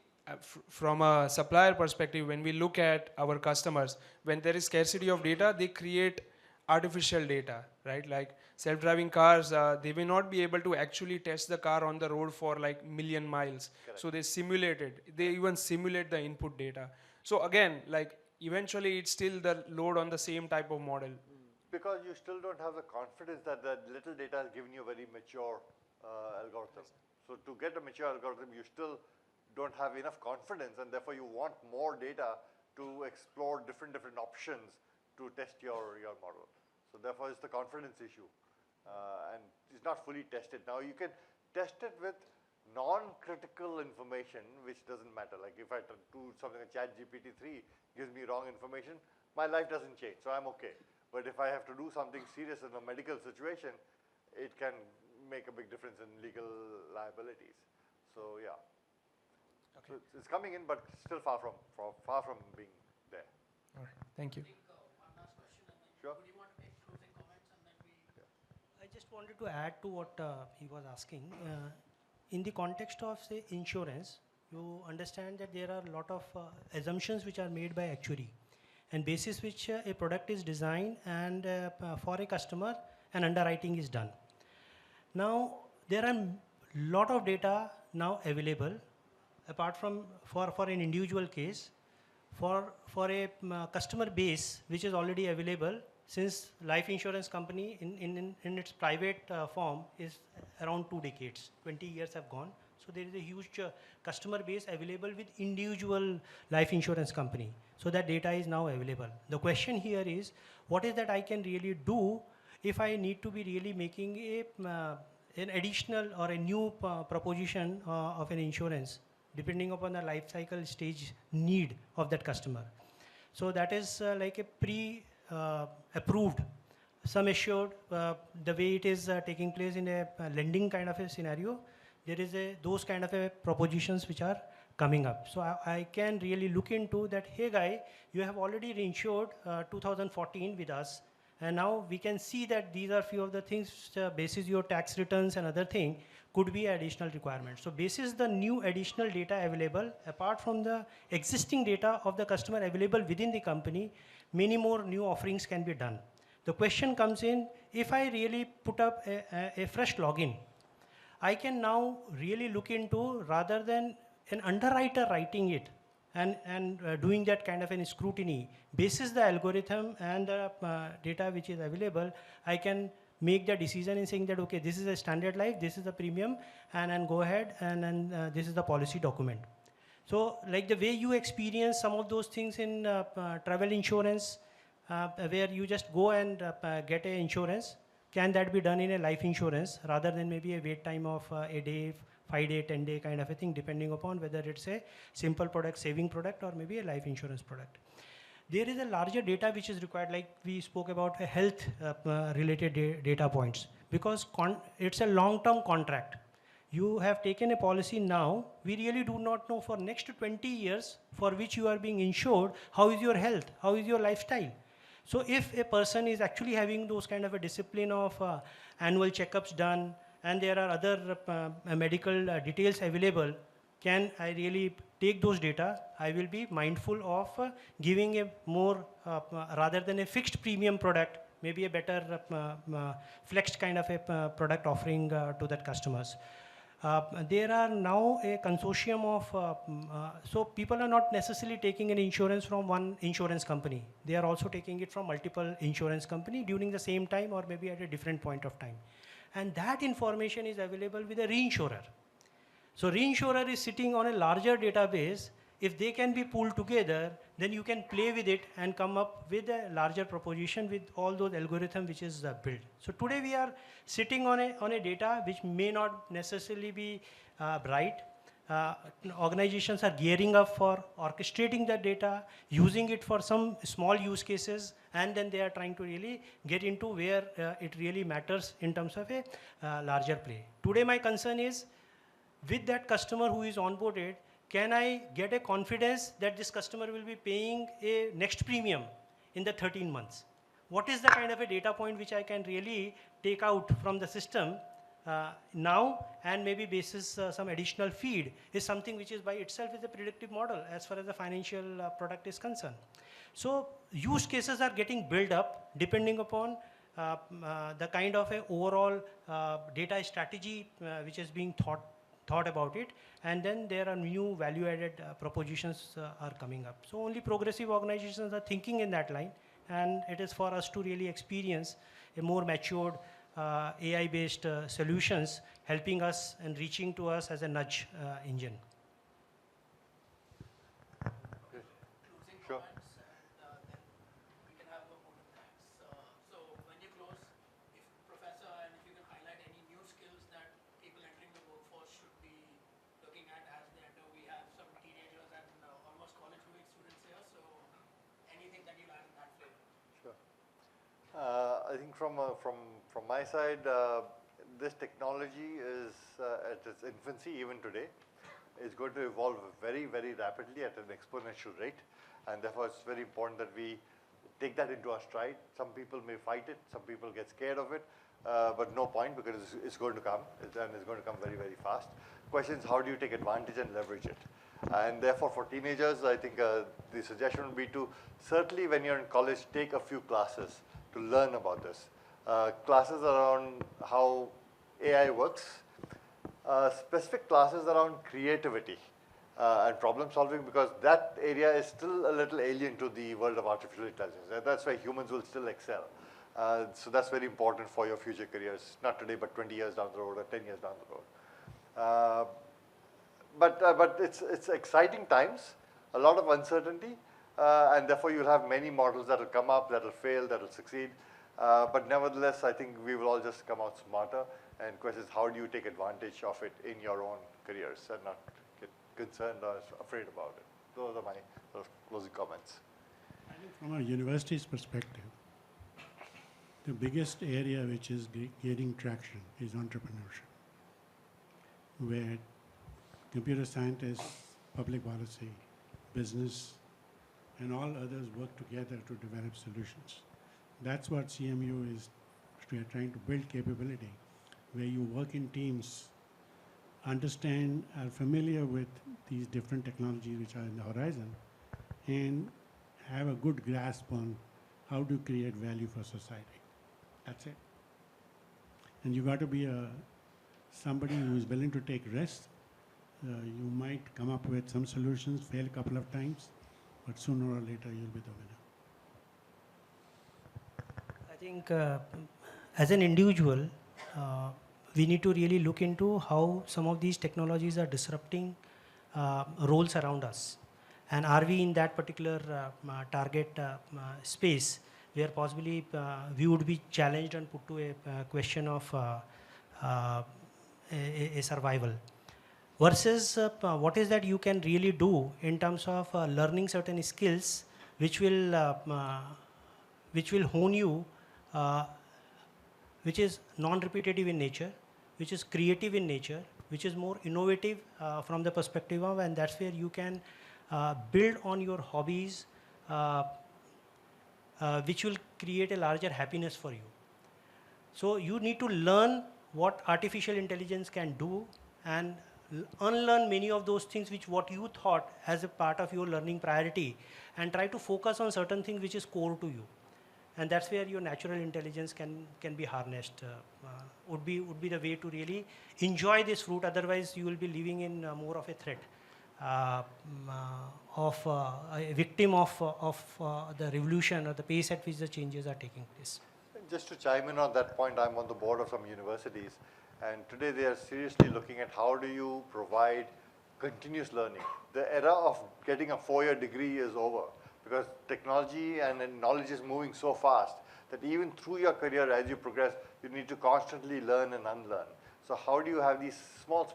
from a supplier perspective, when we look at our customers, when there is scarcity of data, they create artificial data, right? Like self-driving cars, they may not be able to actually test the car on the road for like million miles. Correct. So they simulate it. They even simulate the input data. So again, like eventually it's still the load on the same type of model. Because you still don't have the confidence that the little data has given you a very mature algorithm. So to get a mature algorithm, you still don't have enough confidence, and therefore you want more data to explore different options to test your model. So therefore it's the confidence issue, and it's not fully tested. Now you can test it with non-critical information, which doesn't matter. Like if I do something like ChatGPT-3 gives me wrong information, my life doesn't change, so I'm okay. But if I have to do something serious in a medical situation, it can make a big difference in legal liabilities. So yeah, okay. So it's coming in, but still far from being there. All right, thank you. One last question, and then Sure. would you want to make closing comments, and then we? I just wanted to add to what he was asking. In the context of, say, insurance, you understand that there are a lot of assumptions which are made by actuary, and basis which a product is designed, and for a customer, an underwriting is done. Now, there are lot of data now available, apart from for an individual case, for a customer base which is already available, since life insurance company in its private form is around 2 decades, 20 years have gone. So there is a huge customer base available with individual life insurance company. So that data is now available. The question here is, what is that I can really do if I need to be really making an additional or a new proposition of an insurance, depending upon the life cycle stage need of that customer. So that is like a pre-approved, sum assured, the way it is taking place in a lending kind of a scenario. There is those kind of propositions which are coming up. So I can really look into that, hey guy, you have already reinsured 2014 with us, and now we can see that these are few of the things, basis your tax returns and other thing, could be additional requirements. So basis the new additional data available, apart from the existing data of the customer available within the company, many more new offerings can be done. The question comes in, if I really put up a fresh login, I can now really look into, rather than an underwriter writing it and doing that kind of an scrutiny, basis the algorithm and the data which is available, I can make the decision in saying that, okay, this is a standard life, this is the premium, and go ahead, and then this is the policy document. So like the way you experience some of those things in travel insurance, where you just go and get an insurance, can that be done in a life insurance rather than maybe a wait time of a day, 5-day, 10-day kind of a thing, depending upon whether it's a simple product, saving product, or maybe a life insurance product. There is a larger data which is required, like we spoke about a health related data points, because it's a long-term contract. You have taken a policy now, we really do not know for next 20 years for which you are being insured, how is your health, how is your lifestyle. So if a person is actually having those kind of a discipline of annual checkups done, and there are other medical details available, can I really take those data? I will be mindful of giving a more, rather than a fixed premium product, maybe a better flexed kind of a product offering to that customers. There are now a consortium of, so people are not necessarily taking an insurance from one insurance company. They are also taking it from multiple insurance company during the same time, or maybe at a different point of time. And that information is available with a reinsurer. So reinsurer is sitting on a larger database. If they can be pulled together, then you can play with it and come up with a larger proposition with all those algorithms which is built. So today we are sitting on a data which may not necessarily be right. Organizations are gearing up for orchestrating that data, using it for some small use cases, and then they are trying to really get into where it really matters in terms of a larger play. Today my concern is, with that customer who is onboarded, can I get a confidence that this customer will be paying a next premium in the 13 months? What is the kind of a data point which I can really take out from the system now, and maybe basis some additional feed is something which is by itself is a predictive model as far as the financial product is concerned. So use cases are getting built up depending upon the kind of a overall data strategy which is being thought about it, and then there are new value added propositions are coming up. So only progressive organizations are thinking in that line, and it is for us to really experience a more matured AI based solutions helping us and reaching to us as a nudge engine. Sure. I think from my side, this technology is at its infancy even today. It's going to evolve very, very rapidly at an exponential rate, and therefore it's very important that we take that into our stride. Some people may fight it, some people get scared of it, but no point, because it's going to come, and it's going to come very, very fast. Question is, how do you take advantage and leverage it? And therefore, for teenagers, I think the suggestion would be to, certainly when you're in college, take a few classes to learn about this. Classes around how AI works, specific classes around creativity and problem solving, because that area is still a little alien to the world of artificial intelligence. That's where humans will still excel. So that's very important for your future careers, not today, but 20 years down the road or 10 years down the road. But it's exciting times, a lot of uncertainty, and therefore you'll have many models that will come up, that will fail, that will succeed. But nevertheless, I think we will all just come out smarter. And the question is, how do you take advantage of it in your own careers and not get concerned or afraid about it? Those are my sort of closing comments. I think from a university's perspective, the biggest area which is gaining traction is entrepreneurship, where computer scientists, public policy, business, and all others work together to develop solutions. That's what CMU is trying to build capability, where you work in teams, understand, are familiar with these different technologies which are in the horizon, and have a good grasp on how to create value for society. That's it. And you got to be somebody who is willing to take risks. You might come up with some solutions, fail a couple of times, but sooner or later you'll be the winner. I think as an individual, we need to really look into how some of these technologies are disrupting roles around us. And are we in that particular target space where possibly we would be challenged and put to a question of a survival? Versus what is that you can really do in terms of learning certain skills which will hone you, which is non-repetitive in nature, which is creative in nature, which is more innovative from the perspective of, and that's where you can build on your hobbies, which will create a larger happiness for you. So you need to learn what artificial intelligence can do and unlearn many of those things which what you thought as a part of your learning priority, and try to focus on certain things which is core to you. And that's where your natural intelligence can be harnessed, would be the way to really enjoy this fruit. Otherwise you will be living in more of a threat, of a victim of the revolution or the pace at which the changes are taking place. Just to chime in on that point, I'm on the board of some universities, and today they are seriously looking at how do you provide continuous learning. The era of getting a 4-year degree is over, because technology and knowledge is moving so fast that even through your career, as you progress, you need to constantly learn and unlearn. So how do you have these small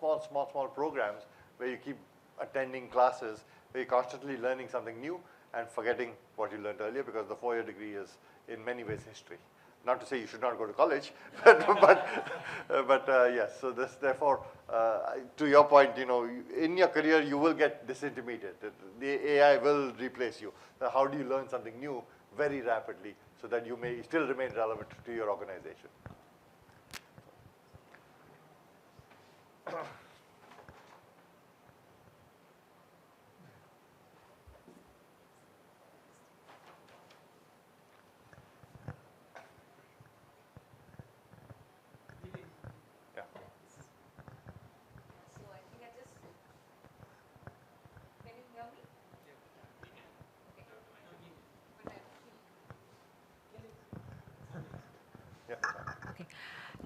programs where you keep attending classes, where you're constantly learning something new and forgetting what you learned earlier, because the 4-year degree is in many ways history. Not to say you should not go to college, but yes. So this, therefore, to your point, in your career you will get disintermediated. The AI will replace you. So how do you learn something new very rapidly so that you may still remain relevant to your organization?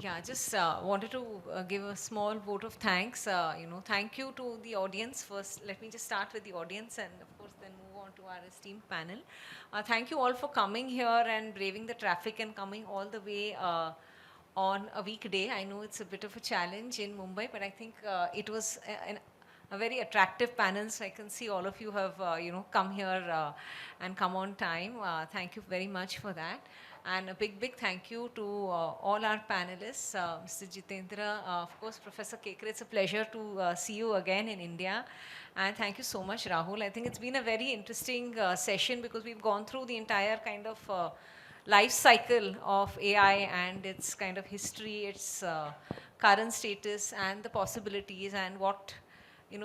Yeah, just wanted to give a small vote of thanks. Thank you to the audience first. Let me just start with the audience and, of course, then move on to our esteemed panel. Thank you all for coming here and braving the traffic and coming all the way on a weekday. I know it's a bit of a challenge in Mumbai, but I think it was a very attractive panel. So I can see all of you have, come here and come on time. Thank you very much for that. And a big, big thank you to all our panelists, Mr. Jitendra, of course, Professor Kekre. It's a pleasure to see you again in India. And thank you so much, Rahul. I think it's been a very interesting session because we've gone through the entire kind of life cycle of AI and its kind of history, its current status, and the possibilities, and what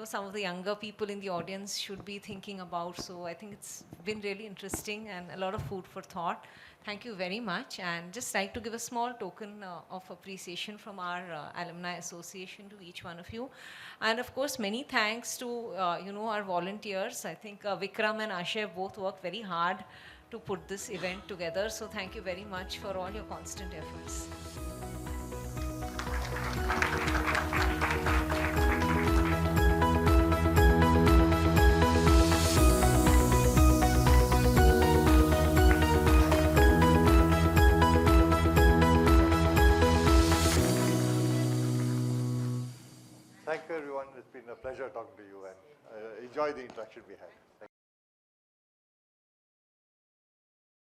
some of the younger people in the audience should be thinking about. So I think it's been really interesting and a lot of food for thought. Thank you very much, and just like to give a small token of appreciation from our Alumni Association to each one of you. And of course, many thanks to our volunteers. I think Vikram and Ashay both worked very hard to put this event together. So thank you very much for all your constant efforts. Thank you, everyone. It's been a pleasure talking to you, and enjoy the interaction we had.